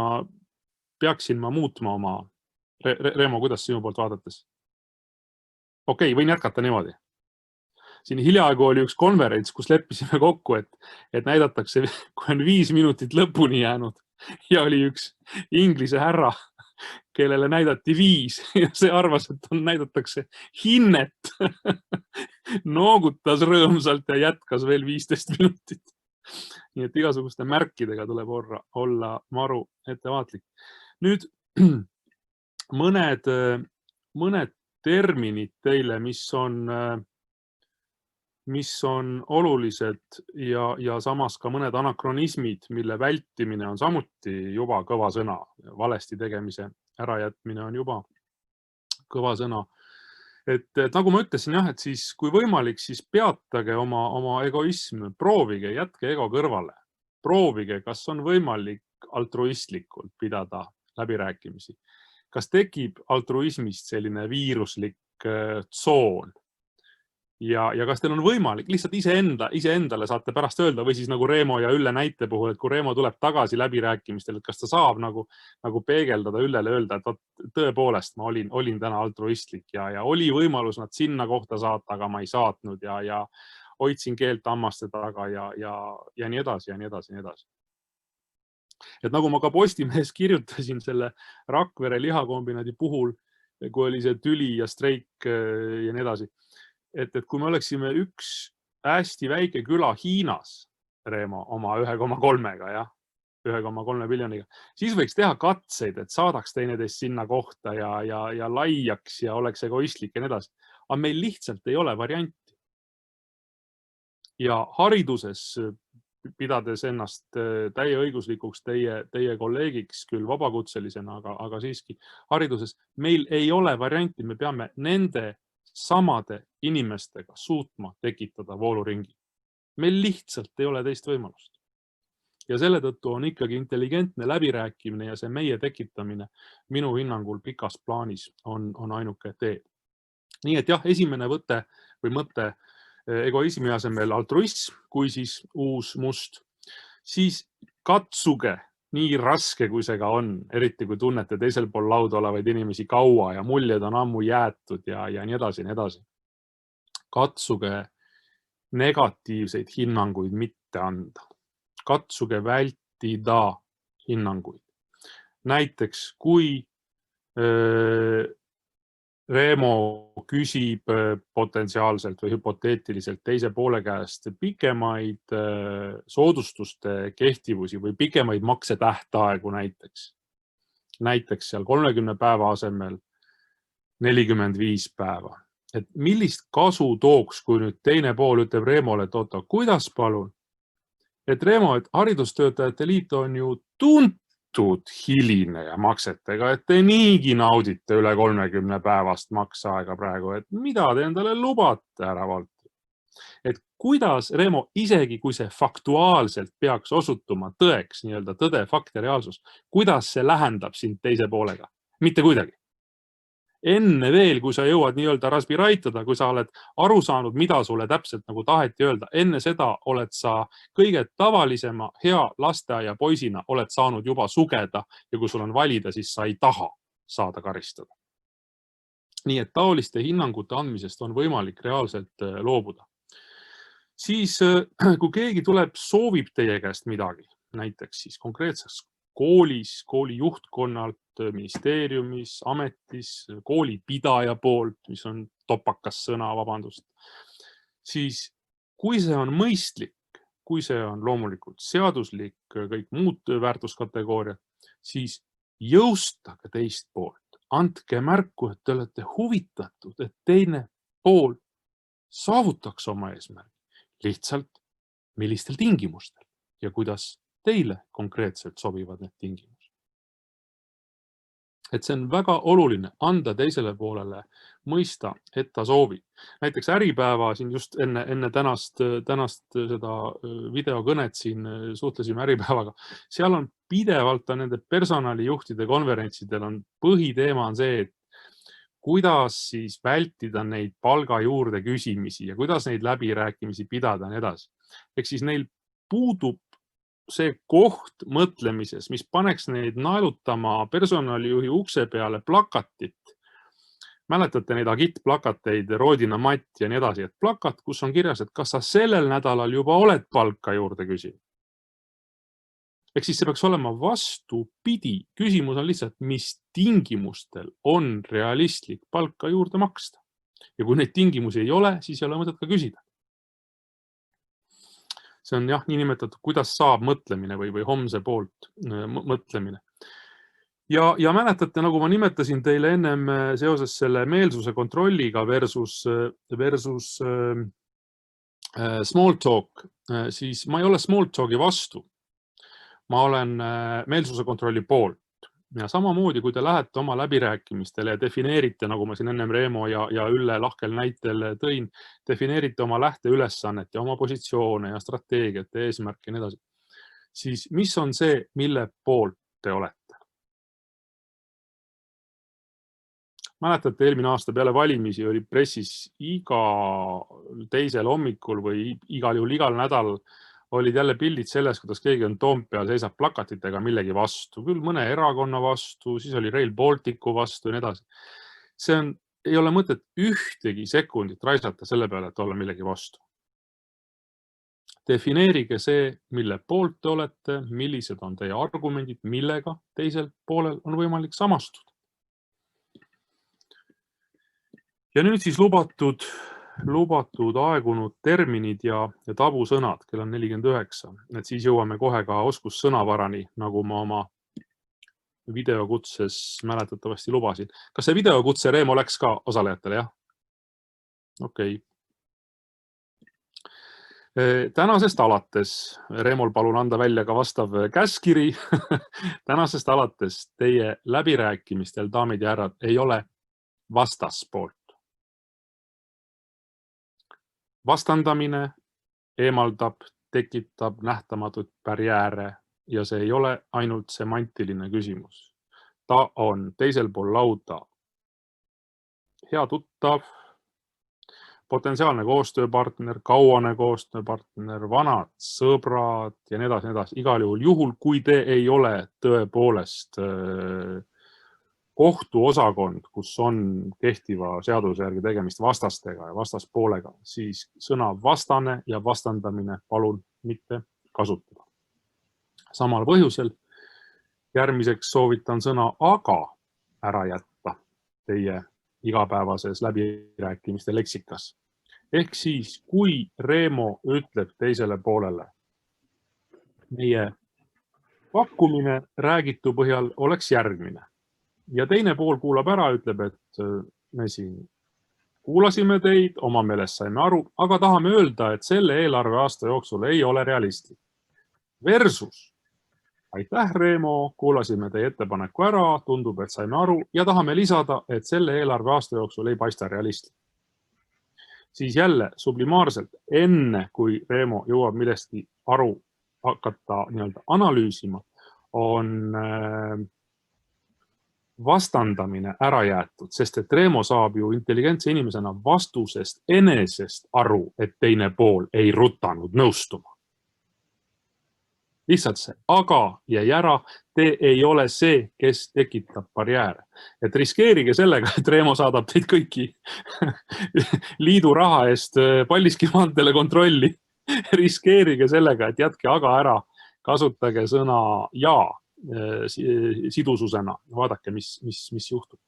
ma muutma oma... Reemo, kuidas sinu poolt vaadates? Okei, võin jätkata niimoodi. Siin hiljaaegu oli üks konverents, kus leppisime kokku, et näidatakse, kui on 5 minutit lõpuni jäänud ja oli üks inglise härra, kellele näidati 5 ja see arvas, et näidatakse hinnet. Noogutas rõõmsalt ja jätkas veel 15 minutit. Nii et igasuguste märkidega tuleb olla maru ettevaatlik. Nüüd mõned terminid teile, mis on olulised ja samas ka mõned anakronismid, mille vältimine on samuti juba kõva sõna. Valesti tegemise ärajätmine on juba kõva sõna. Et nagu ma ütlesin, jah, et siis kui võimalik, siis peatage oma egoism, proovige, jätke ego kõrvale. Proovige, kas on võimalik altruistlikult pidada läbirääkimisi. Kas tekib altruismist selline viiruslik tsoon, ja kas teil on võimalik, lihtsalt iseendale saate pärast öelda või siis nagu Reemo ja Ülle näite puhul, et kui Reemo tuleb tagasi läbirääkimistel, et kas ta saab nagu peegeldada Üllele öelda, et tõepoolest ma olin täna altruistlik ja oli võimalus nad sinna kohta saata, aga ma ei saatnud ja hoidsin keelt hammaste taga ja nii edasi ja nii edasi ja nii edasi. Et nagu ma ka Postimehes kirjutasin selle Rakvere lihakombinaadi puhul, kui oli see tüli ja streik ja nii edasi, et kui me oleksime üks hästi väike küla Hiinas, Reemo, oma 1,3-ga, jah, 1,3 miljoniga, siis võiks teha katseid, et saadaks teineteist sinna kohta ja laiaks ja oleks egoistlik ja nii edasi. Aga meil lihtsalt ei ole varianti. Ja hariduses, pidades ennast täieõiguslikuks teie kolleegiks küll vabakutselisena, aga siiski hariduses meil ei ole varianti, me peame nende samade inimestega suutma tekitada vooluringi. Meil lihtsalt ei ole teist võimalust. Ja selle tõttu on ikkagi intelligentne läbirääkimine ja see meie tekitamine minu hinnangul pikas plaanis on ainuke tee. Nii et jah, esimene võte või mõte egoismi asemel altruism, kui siis uus must, siis katsuge nii raske, kui see ka on, eriti kui tunnete teisel pool lauda olevaid inimesi kaua ja muljed on ammu jäetud ja nii edasi ja nii edasi. Katsuge negatiivseid hinnanguid mitte anda. Katsuge vältida hinnanguid. Näiteks, kui Reemo küsib potentsiaalselt või hüpoteetiliselt teise poole käest pikemaid soodustuste kehtivusi või pikemaid maksetähtaegu näiteks. Näiteks seal 30 päeva asemel 45 päeva. Et millist kasu tooks, kui nüüd teine pool ütleb Reemole, et oota, kuidas palun? Et Reemo, et haridustöötajate liit on ju tuntud hiline ja maksetega, et te niigi naudite üle 30 päevast makseaega praegu, et mida te endale lubate, härra Valter? Et kuidas, Reemo, isegi kui see faktuaalselt peaks osutuma tõeks, nii-öelda tõde, fakt ja reaalsus, kuidas see lähendab sind teise poolega? Mitte kuidagi. Enne veel, kui sa jõuad nii-öelda raspiraitada, kui sa oled aru saanud, mida sulle täpselt nagu taheti öelda, enne seda oled sa kõige tavalisema hea lasteaia poisina oled saanud juba sugeda ja kui sul on valida, siis sa ei taha saada karistada. Nii et taoliste hinnangute andmisest on võimalik reaalselt loobuda. Siis, kui keegi tuleb, soovib teie käest midagi, näiteks siis konkreetseks koolis, kooli juhtkonnalt, ministeeriumis, ametis, koolipidaja poolt, mis on topakas sõna, vabandust, siis kui see on mõistlik, kui see on loomulikult seaduslik, kõik muud väärtuskategooriad, siis jõustage teist poolt. Andke märku, et te olete huvitatud, et teine pool saavutaks oma eesmärgi. Lihtsalt millistel tingimustel ja kuidas teile konkreetselt sobivad need tingimused. Et see on väga oluline anda teisele poolele mõista, et ta soovib. Näiteks Äripäeva siin just enne tänast seda videokõnet siin suhtlesime Äripäevaga. Seal on pidevalt nende personalijuhtide konverentsidel on põhiteema on see, et kuidas siis vältida neid palga juurde küsimisi ja kuidas neid läbirääkimisi pidada ja nii edasi. Ehk siis neil puudub see koht mõtlemises, mis paneks neid naelutama personalijuhi ukse peale plakatit. Mäletate neid agitplakateid, Roodina Matt ja nii edasi, et plakat, kus on kirjas, et kas sa sellel nädalal juba oled palka juurde küsinud. Ehk siis see peaks olema vastupidi. Küsimus on lihtsalt, mis tingimustel on realistlik palka juurde maksta. Ja kui neid tingimusi ei ole, siis ei ole mõtet ka küsida. See on jah, nii nimetatud, kuidas saab mõtlemine või homse poolt mõtlemine. Ja mäletate, nagu ma nimetasin teile ennem seoses selle meelsuse kontrolliga versus small talk, siis ma ei ole small talki vastu. Ma olen meelsuse kontrolli poolt. Ja samamoodi, kui te lähete oma läbirääkimistele ja defineerite, nagu ma siin ennem Reemo ja Ülle lahkel näitel tõin, defineerite oma lähteülesannet ja oma positsioone ja strateegiat ja eesmärke ja nii edasi, siis mis on see, mille poolt te olete? mäletate, eelmine aasta peale valimisi oli pressis iga teisel hommikul või igal juhul igal nädal olid jälle pildid selles, kuidas keegi on Toompeal, seisab plakatitega millegi vastu, küll mõne erakonna vastu, siis oli Rail Balticu vastu ja nii edasi. Ei ole mõtet ühtegi sekundit raisata selle peale, et olla millegi vastu. Defineerige see, mille poolt te olete, millised on teie argumendid, millega teisel poolel on võimalik samastuda. Ja nüüd siis lubatud aegunud terminid ja tabusõnad, kell on 49. Et siis jõuame kohe ka oskussõnavarani, nagu ma oma videokutses mäletatavasti lubasin. Kas see videokutse, Reemo, läks ka osalejatele, jah? Okei. Tänasest alates, Reemol palun anda välja ka vastav käskiri, tänasest alates teie läbirääkimistel, daamid ja härrad, ei ole vastaspoolt. Vastandamine eemaldab, tekitab nähtamatuid barjääre ja see ei ole ainult semantiline küsimus. Ta on teisel pool lauda hea tuttav, potentsiaalne koostööpartner, kauane koostööpartner, vanad sõbrad ja nii edasi. Igal juhul, kui te ei ole tõepoolest kohtuosakond, kus on kehtiva seaduse järgi tegemist vastastega ja vastaspoolega, siis sõna vastane ja vastandamine palun mitte kasutada. Samal põhjusel järgmiseks soovitan sõna aga ära jätta teie igapäevases läbirääkimiste leksikas. Ehk siis, kui Reemo ütleb teisele poolele, meie pakkumine räägitu põhjal oleks järgmine. Ja teine pool kuulab ära, ütleb, et me siin kuulasime teid, oma meelest saime aru, aga tahame öelda, et selle eelarve aasta jooksul ei ole realistlik. Versus, aitäh, Reemo, kuulasime teie ettepaneku ära, tundub, et saime aru ja tahame lisada, et selle eelarve aasta jooksul ei paista realistlik. Siis jälle sublimaarselt, enne kui Reemo jõuab millestki aru hakata analüüsima, on vastandamine ära jäetud, sest et Reemo saab ju intelligentse inimesena vastusest enesest aru, et teine pool ei rutanud nõustuma. Lihtsalt see aga jäi ära, te ei ole see, kes tekitab barjääre. Et riskeerige sellega, et Reemo saadab teid kõiki liidu raha eest Paldiski maanteele kontrolli. Riskeerige sellega, et jätke aga ära, kasutage sõna ja sidususena. Vaadake, mis juhtub.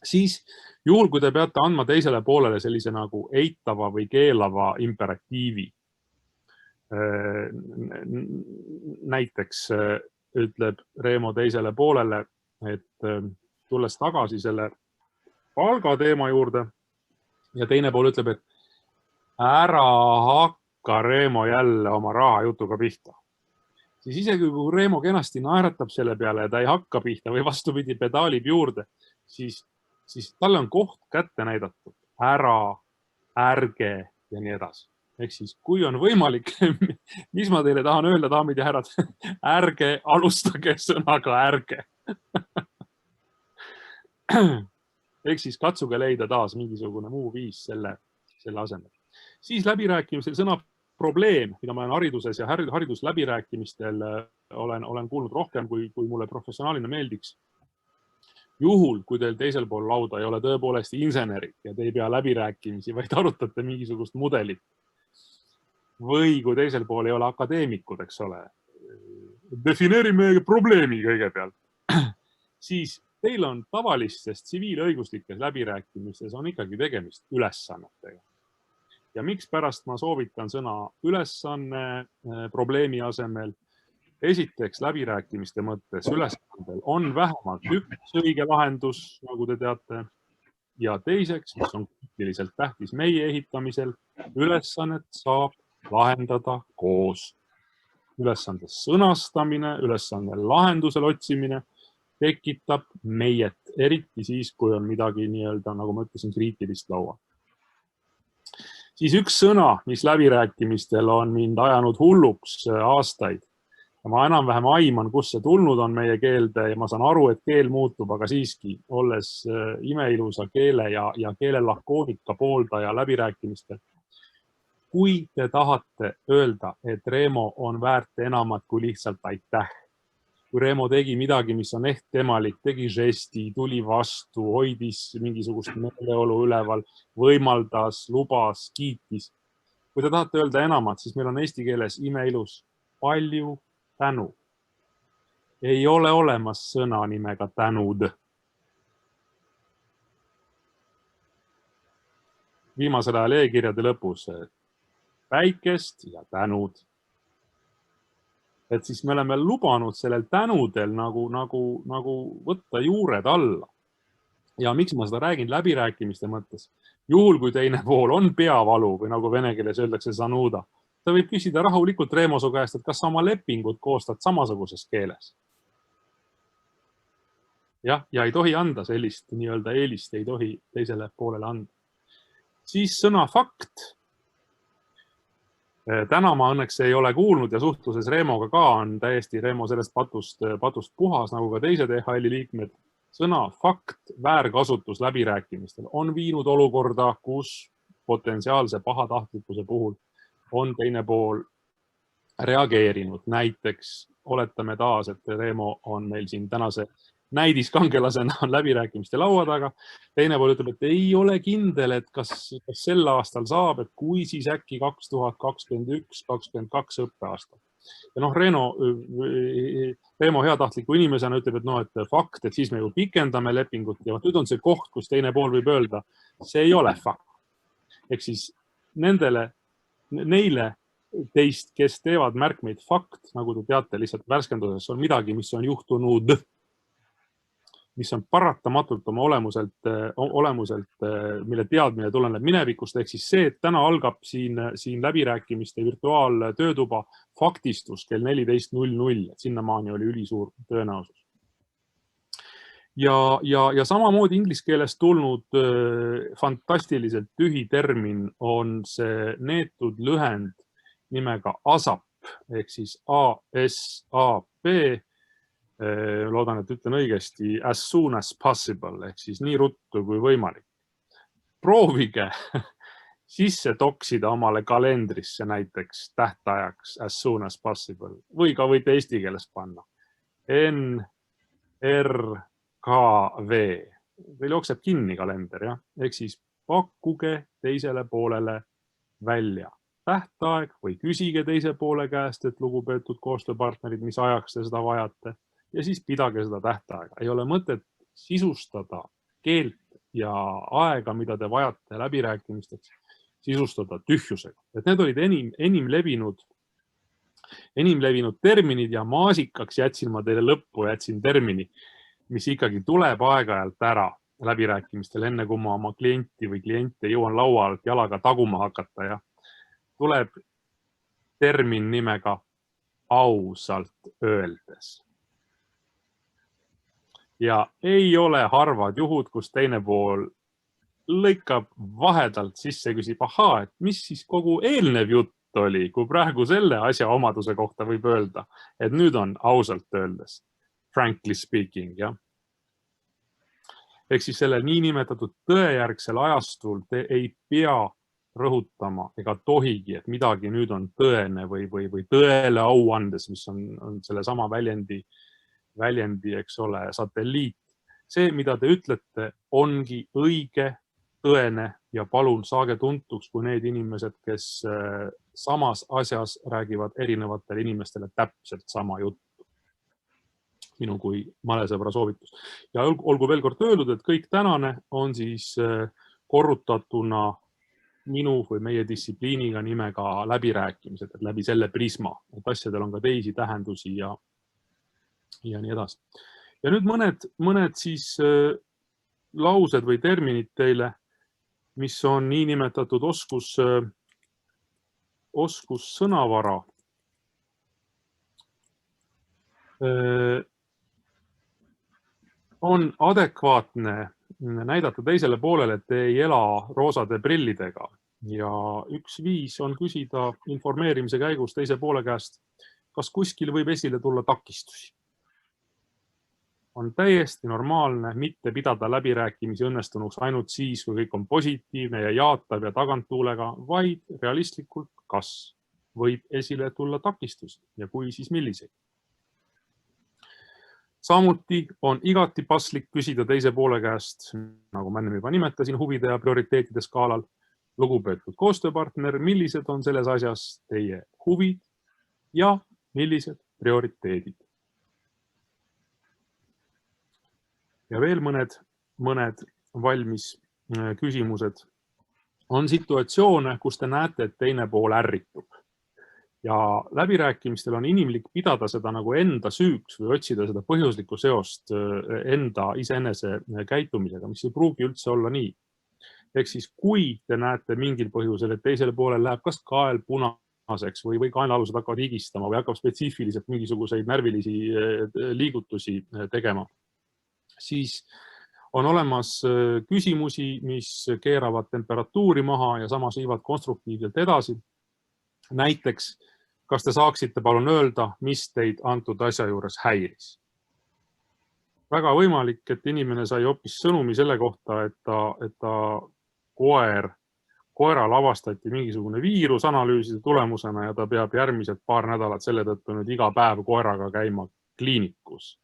Siis juhul, kui te peate andma teisele poolele sellise nagu eitava või keelava imperatiivi, näiteks ütleb Reemo teisele poolele, et tulles tagasi selle palgateema juurde ja teine pool ütleb, et ära hakka Reemo jälle oma rahajutuga pihta. Siis isegi kui Reemo kenasti naeratab selle peale ja ta ei hakka pihta või vastupidi pedaalib juurde, siis talle on koht kätte näidatud. Ära, ärge ja nii edasi. Ehk siis, kui on võimalik, mis ma teile tahan öelda, daamid ja härrad, ärge alustage sõnaga ärge. Ehk siis katsuge leida taas mingisugune muu viis selle asemel. Siis läbirääkimisel sõna probleem, mida ma olen hariduses ja haridusläbirääkimistel olen kuulnud rohkem, kui mulle professionaalina meeldiks. Juhul, kui teil teisel pool lauda ei ole tõepoolest insenerid ja te ei pea läbirääkimisi, vaid arutate mingisugust mudelit. Või kui teisel pool ei ole akadeemikud, eks ole, defineerime probleemi kõigepealt, siis teil on tavalistes tsiviilõiguslikes läbirääkimistes on ikkagi tegemist ülesannetega. Ja miks pärast ma soovitan sõna ülesanne probleemi asemel? Esiteks läbirääkimiste mõttes ülesandel on vähemalt üks õige lahendus, nagu te teate. Ja teiseks, mis on kriitiliselt tähtis meie ehitamisel, ülesannet saab lahendada koos. Ülesande sõnastamine, ülesande lahendusel otsimine tekitab meiet, eriti siis, kui on midagi nii-öelda, nagu ma ütlesin, kriitilist laua. Siis üks sõna, mis läbirääkimistel on mind ajanud hulluks aastaid, ma enam-vähem aiman, kus see tulnud on meie keelde ja ma saan aru, et keel muutub, aga siiski, olles imeilusa keele ja keele lakoonika pooldaja läbirääkimistel. Kui te tahate öelda, et Reemo on väärt enamat kui lihtsalt aitäh, kui Reemo tegi midagi, mis on temalik, tegi žesti, tuli vastu, hoidis mingisugust meeleolu üleval, võimaldas, lubas, kiitis. Kui te tahate öelda enamat, siis meil on eesti keeles imeilus palju tänu. Ei ole olemas sõna nimega tänud. Viimasel ajal e-kirjade lõpus päikest ja tänud. Et siis me oleme lubanud sellel tänudel nagu võtta juured alla. Ja miks ma seda räägin läbirääkimiste mõttes? Juhul, kui teine pool on peavalu või nagu vene keeles öeldakse sanuda, ta võib küsida rahulikult Reemo su käest, et kas sa oma lepingut koostad samasuguses keeles. Ja ei tohi anda sellist nii-öelda eelist, ei tohi teisele poolele anda. Siis sõna fakt. Täna ma õnneks ei ole kuulnud ja suhtluses Reemoga ka on täiesti Reemo sellest patust puhas, nagu ka teised EHL-i liikmed. Sõna fakt väärkasutus läbirääkimistel on viinud olukorda, kus potentsiaalse pahatahtlikkuse puhul on teine pool reageerinud. Näiteks oletame taas, et Reemo on meil siin tänase näidiskangelasena on läbirääkimiste laua taga. Teine pool ütleb, et ei ole kindel, et kas sel aastal saab, et kui siis äkki 2021-2022 õppeaastal. Ja Reemo heatahtliku inimesena ütleb, et fakt, et siis me ju pikendame lepingut ja nüüd on see koht, kus teine pool võib öelda, see ei ole fakt. Ehk siis neile teist, kes teevad märkmeid fakt, nagu te teate, lihtsalt värskenduses on midagi, mis on juhtunud, mis on paratamatult oma olemuselt, mille teadmine tuleneb minevikust. Ehk siis see, et täna algab siin läbirääkimiste virtuaaltöötuba faktistus kell 14.00, et sinnamaani oli ülisuur tõenäosus. Ja samamoodi inglise keeles tulnud fantastiliselt tühi termin on see neetud lühend nimega ASAP, ehk siis ASAP, loodan, et ütlen õigesti, as soon as possible, ehk siis nii ruttu kui võimalik. Proovige sisse toksida omale kalendrisse näiteks tähtajaks as soon as possible või ka võite eesti keeles panna. NRKV. Teil jookseb kinni kalender, jah? Ehk siis pakkuge teisele poolele välja tähtaeg või küsige teise poole käest, et lugupeetud koostööpartnerid, mis ajaks te seda vajate ja siis pidage seda tähtaega. Ei ole mõtet sisustada keelt ja aega, mida te vajate läbirääkimisteks, sisustada tühjusega. Et need olid enim levinud terminid ja maasikaks jätsin ma teile lõppu, jätsin termini, mis ikkagi tuleb aeg-ajalt ära läbirääkimistel, enne kui ma oma klienti või kliente jõuan laua alt jalaga taguma hakata ja tuleb termin nimega ausalt öeldes. Ja ei ole harvad juhud, kus teine pool lõikab vahedalt sisse ja küsib, ahaa, et mis siis kogu eelnev jutt oli, kui praegu selle asja omaduse kohta võib öelda, et nüüd on ausalt öeldes, frankly speaking, jah. Ehk siis selle niinimetatud tõejärgsel ajastul te ei pea rõhutama ega tohigi, et midagi nüüd on tõene või tõele au andes, mis on selle sama väljendi, eks ole, satelliit. See, mida te ütlete, ongi õige, tõene ja palun saage tuntuks kui need inimesed, kes samas asjas räägivad erinevatele inimestele täpselt sama juttu. Minu kui malesõbra soovitus. Ja olgu veel kord öeldud, et kõik tänane on siis korrutatuna minu või meie distsipliiniga nimega läbirääkimised, et läbi selle prisma, et asjadel on ka teisi tähendusi ja nii edasi. Ja nüüd mõned siis laused või terminid teile, mis on niinimetatud oskussõnavara. On adekvaatne näidata teisele poolele, et te ei ela roosade prillidega ja üks viis on küsida informeerimise käigus teise poole käest, kas kuskil võib esile tulla takistusi. On täiesti normaalne mitte pidada läbirääkimisi õnnestunuks ainult siis, kui kõik on positiivne ja jaatav ja taganttuulega, vaid realistlikult, kas võib esile tulla takistusi ja kui, siis milliseid. Samuti on igati paslik küsida teise poole käest, nagu ma enne juba nimetasin, huvide ja prioriteetide skaalal, lugupeetud koostööpartner, millised on selles asjas teie huvid ja millised prioriteedid. Ja veel mõned valmis küsimused. On situatsioone, kus te näete, et teine pool ärritub. Ja läbirääkimistel on inimlik pidada seda nagu enda süüks või otsida seda põhjuslikku seost enda iseenese käitumisega, mis ei pruugi üldse olla nii. Ehk siis, kui te näete mingil põhjusel, et teisele poolel läheb kas kael punaseks või kaenaalused hakkavad higistama või hakkab spetsiifiliselt mingisuguseid närvilisi liigutusi tegema, siis on olemas küsimusi, mis keeravad temperatuuri maha ja samas viivad konstruktiivselt edasi. Näiteks, kas te saaksite palun öelda, mis teid antud asja juures häiris? Väga võimalik, et inimene sai hoopis sõnumi selle kohta, et ta koeral avastati mingisugune viirus analüüside tulemusena ja ta peab järgmised paar nädalat selle tõttu nüüd iga päev koeraga käima kliinikus.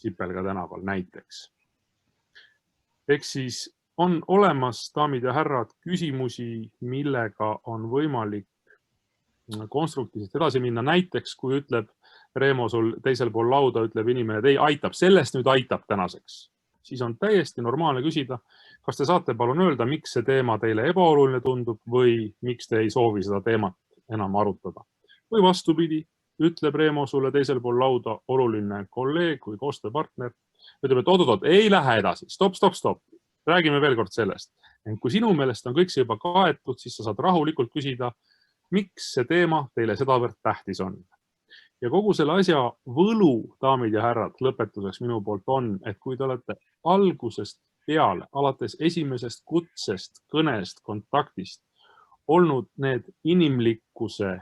Sipelga tänaval näiteks. Ehk siis on olemas, daamid ja härrad, küsimusi, millega on võimalik konstruktiivselt edasi minna. Näiteks, kui ütleb Reemo sul teisel pool lauda, ütleb inimene, et ei aitab, sellest nüüd aitab tänaseks. Siis on täiesti normaalne küsida, kas te saate palun öelda, miks see teema teile ebaoluline tundub või miks te ei soovi seda teemat enam arutada. Või vastupidi, ütleb Reemo sulle teisel pool lauda oluline kolleeg või koostööpartner, ütleb, et oot, ei lähe edasi, stop. Räägime veel kord sellest. Kui sinu meelest on kõik see juba kaetud, siis sa saad rahulikult küsida, miks see teema teile sedavõrd tähtis on. Ja kogu selle asja võlu, daamid ja härrad, lõpetuseks minu poolt on, et kui te olete algusest peale, alates esimesest kutsest, kõnest, kontaktist, olnud need inimlikkuse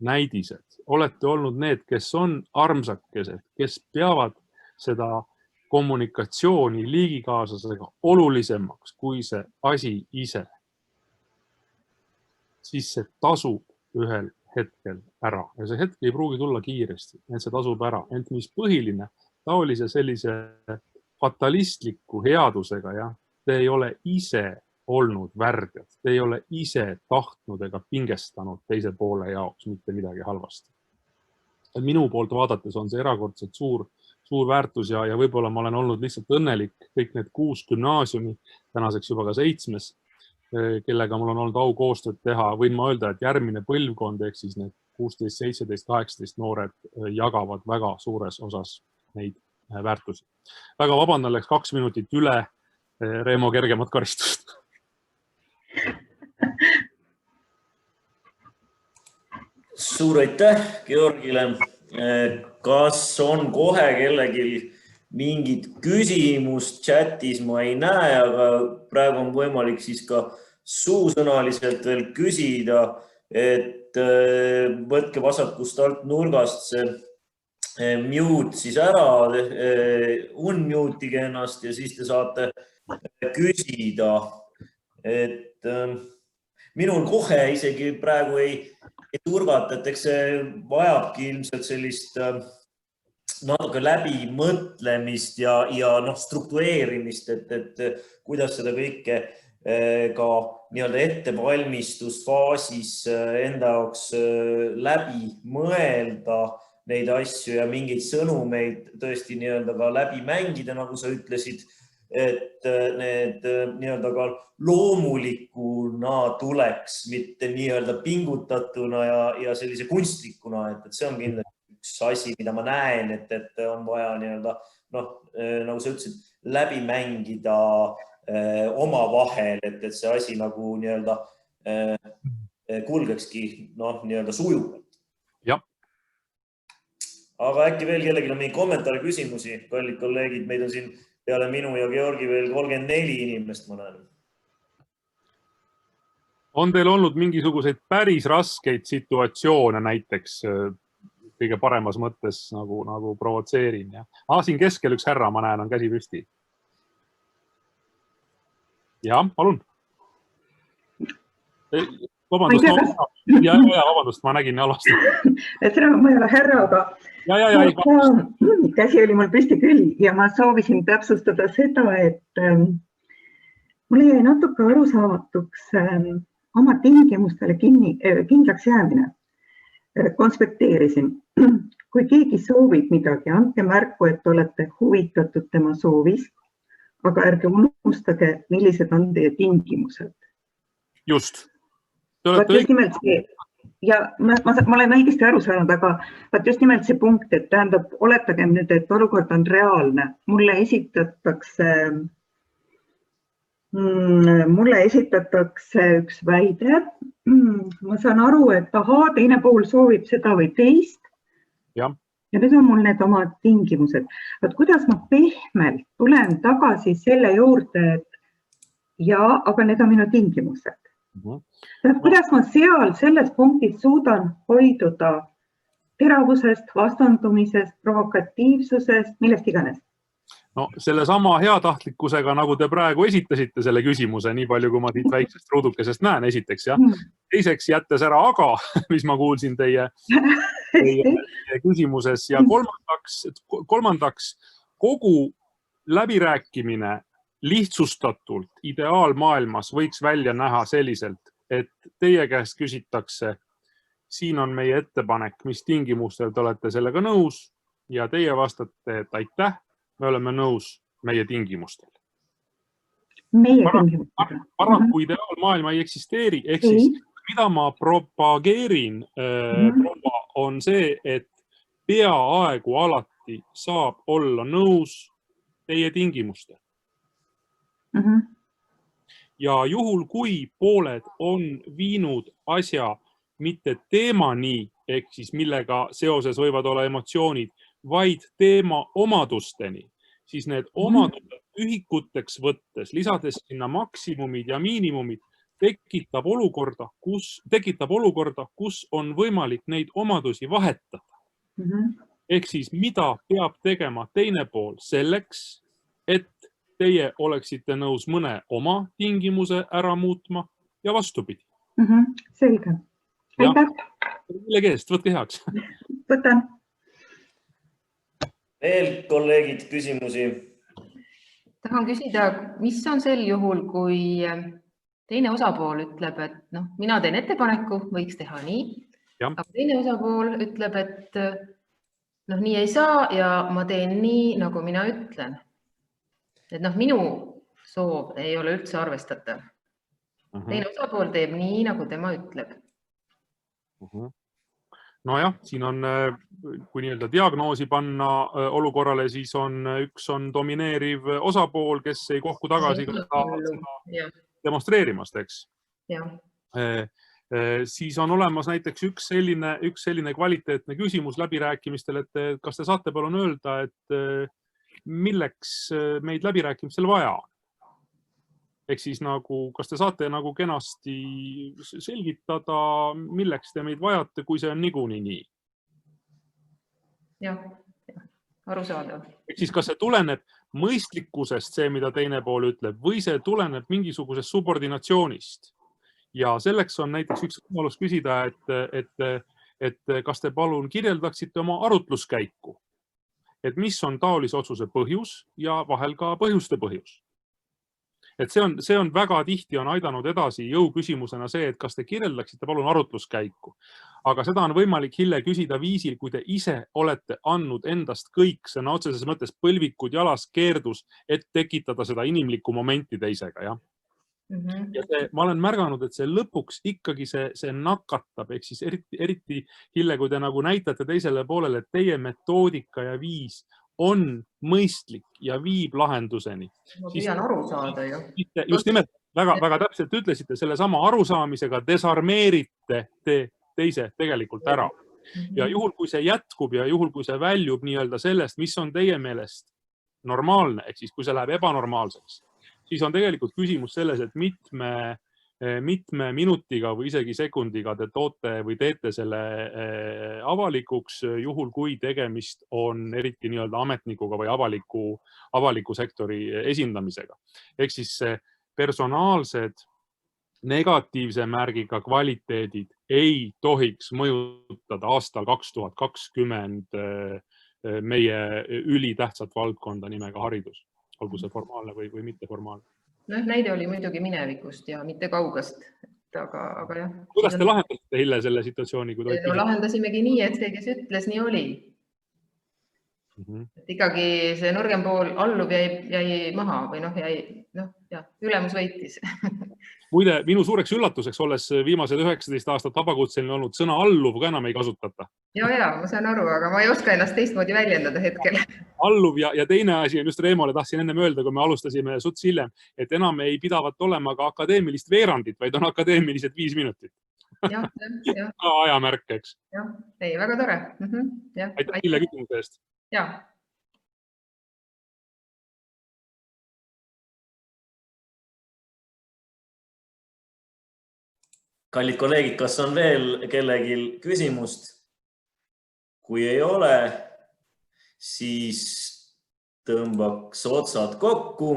näidised, olete olnud need, kes on armsakesed, kes peavad seda kommunikatsiooni liigikaaslasega olulisemaks kui see asi ise, siis see tasub ühel hetkel ära. Ja see hetk ei pruugi tulla kiiresti, ent see tasub ära. Ent mis põhiline, taolise sellise fatalistliku headusega, te ei ole ise olnud värdjad, te ei ole ise tahtnud ega pingestanud teise poole jaoks mitte midagi halvasti. Minu poolt vaadates on see erakordselt suur väärtus ja võib-olla ma olen olnud lihtsalt õnnelik kõik need 6 gümnaasiumi, tänaseks juba ka 7, kellega mul on olnud au koostööd teha. Võin ma öelda, et järgmine põlvkond ehk siis need 16, 17, 18 noored jagavad väga suures osas neid väärtusi. Väga vabandan, läks 2 minutit üle. Reemo, kergemat karistust. Suur aitäh Georgile. Kas on kohe kellelgi mingit küsimust chatis, ma ei näe, aga praegu on võimalik siis ka suusõnaliselt veel küsida, et võtke vasakust alt nurgast see mute siis ära, unmute'ige ennast ja siis te saate küsida. Et minul kohe isegi praegu ei turgata, et eks see vajabki ilmselt sellist natuke läbimõtlemist ja struktureerimist, et kuidas seda kõike ka ettevalmistusfaasis enda jaoks läbi mõelda neid asju ja mingeid sõnumeid tõesti ka läbi mängida, nagu sa ütlesid, et need ka loomulikuna tuleks, mitte pingutatuna ja sellise kunstlikuna, et see on kindlasti üks asi, mida ma näen, et on vaja nagu sa ütlesid, läbi mängida oma vahel, et see asi nagu kulgekski sujuvalt. Jah. Aga äkki veel kellelgi on mingi kommentaari küsimusi, kallid kolleegid, meid on siin peale minu ja Georgi veel 34 inimest, ma näen. On teil olnud mingisuguseid päris raskeid situatsioone näiteks kõige paremas mõttes nagu provotseerin. Siin keskel üks härra, ma näen, on käsi püsti. Ja, palun. Vabandust, ma nägin alasti. Ma ei ole härra, aga käsi oli mul püsti küll ja ma soovisin täpsustada seda, et mul jäi natuke arusaamatuks oma tingimustele kindlaks jäämine. Konspekteerisin. Kui keegi soovib midagi, andke märku, et olete huvitatud tema soovist, aga ärge unustage, millised on teie tingimused. Just. Just nimelt see, ja ma olen õigesti aru saanud, aga just nimelt see punkt, et tähendab, oletagem nüüd, et olukord on reaalne. Mulle esitatakse üks väide. Ma saan aru, et teine pool soovib seda või teist. Ja nüüd on mul need oma tingimused. Kuidas ma pehmelt tulen tagasi selle juurde, et aga need on minu tingimused. Kuidas ma selles punktis suudan hoiduda teravusest, vastandumisest, provokatiivsusest, millest iganes? No selle sama heatahtlikkusega, nagu te praegu esitasite selle küsimuse, nii palju, kui ma siit väiksest ruudukesest näen, esiteks. Teiseks jättes ära aga, mis ma kuulsin teie küsimuses. Ja kolmandaks, kogu läbirääkimine lihtsustatult ideaalmaailmas võiks välja näha selliselt, et teie käest küsitakse, siin on meie ettepanek, mis tingimustel te olete sellega nõus ja teie vastate, et aitäh, me oleme nõus meie tingimustel. Paraku ideaalmaailma ei eksisteeri, ehk siis mida ma propageerin, on see, et peaaegu alati saab olla nõus teie tingimustel. Ja juhul, kui pooled on viinud asja mitte teemani, ehk siis millega seoses võivad olla emotsioonid, vaid teema omadusteni, siis need omadused ühikuteks võttes, lisades sinna maksimumid ja miinimumid, tekitab olukorda, kus on võimalik neid omadusi vahetada. Ehk siis, mida peab tegema teine pool selleks, et teie oleksite nõus mõne oma tingimuse ära muutma ja vastupidi. Selge. Aitäh. Millegi eest, võtke heaks. Võtan. Veel kolleegid küsimusi? Tahan küsida, mis on sel juhul, kui teine osapool ütleb, et mina teen ettepaneku, võiks teha nii, aga teine osapool ütleb, et nii ei saa ja ma teen nii, nagu mina ütlen. Et minu soov ei ole üldse arvestatav. Teine osapool teeb nii, nagu tema ütleb. Nojah, siin on, kui nii-öelda diagnoosi panna olukorrale, siis üks on domineeriv osapool, kes ei kohku tagasi demonstreerimast, eks. Siis on olemas näiteks üks selline kvaliteetne küsimus läbirääkimistel, et kas te saate palun öelda, et milleks meid läbirääkimistel vaja on? Ehk siis kas te saate kenasti selgitada, milleks te meid vajate, kui see on niikuinii nii? Jah, arusaadav. Ehk siis kas see tuleneb mõistlikkusest, see, mida teine pool ütleb, või see tuleneb mingisugusest subordinatsioonist? Ja selleks on näiteks üks võimalus küsida, et kas te palun kirjeldaksite oma arutluskäiku, et mis on taolise otsuse põhjus ja vahel ka põhjuste põhjus. Et see on väga tihti on aidanud edasi jõuküsimusena see, et kas te kirjeldaksite palun arutluskäiku. Aga seda on võimalik hiljem küsida viisil, kui te ise olete andnud endast kõik sõna otseses mõttes põlvikud jalas keerdus, et tekitada seda inimlikku momenti teisega. Ja ma olen märganud, et see lõpuks ikkagi see nakatab, ehk siis eriti hiljem, kui te näitate teisele poolele, et teie metoodika ja viis on mõistlik ja viib lahenduseni. Ma püüan aru saada ju. Just nimelt, väga täpselt ütlesite, selle sama arusaamisega desarmeerite teise tegelikult ära. Ja juhul, kui see jätkub ja juhul, kui see väljub nii-öelda sellest, mis on teie meelest normaalne, ehk siis kui see läheb ebanormaalseks, siis on tegelikult küsimus selles, et mitme mitme minutiga või isegi sekundiga te toote või teete selle avalikuks, juhul kui tegemist on eriti nii-öelda ametnikuga või avaliku sektori esindamisega. Ehk siis personaalsed negatiivse märgiga kvaliteedid ei tohiks mõjutada aastal 2020 meie ülitähtsat valdkonda nimega haridus, olgu see formaalne või mitteformaalne. Näide oli muidugi minevikust ja mitte kaugest, aga jah. Kuidas te lahendasite Hille selle situatsiooni? Lahendasimegi nii, et see, kes ütles, nii oli. Ikkagi see nõrgem pool alluv jäi maha või ülemus võitis. Muide, minu suureks üllatuseks, olles viimased 19 aastat vabakutseline olnud, sõna alluv ka enam ei kasutata. Ja, ma saan aru, aga ma ei oska ennast teistmoodi väljendada hetkel. Alluv ja teine asi on just Reemole tahtsin enne öelda, kui me alustasime suts hiljem, et enam ei pidavat olema ka akadeemilist veerandit, vaid on akadeemilised 5 minutit. Jah. Ka ajamärk, eks? Jah, ei, väga tore. Aitäh Hille küsimuse eest. Jah. Kallid kolleegid, kas on veel kellelgi küsimust? Kui ei ole, siis tõmbaks otsad kokku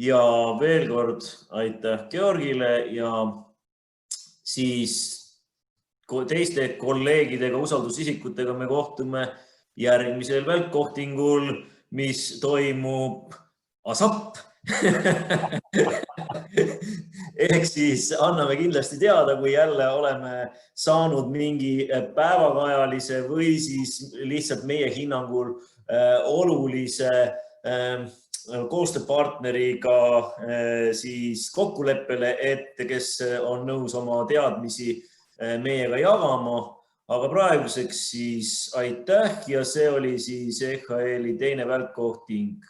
ja veel kord aitäh Georgile ja siis teiste kolleegidega, usaldusisikutega me kohtume järgmisel välkkohtingul, mis toimub ASAP. Ehk siis anname kindlasti teada, kui jälle oleme saanud mingi päevakajalise või siis lihtsalt meie hinnangul olulise koostööpartneriga siis kokkuleppele, et kes on nõus oma teadmisi meiega jagama. Aga praeguseks siis aitäh ja see oli siis EHL-i teine välkkohting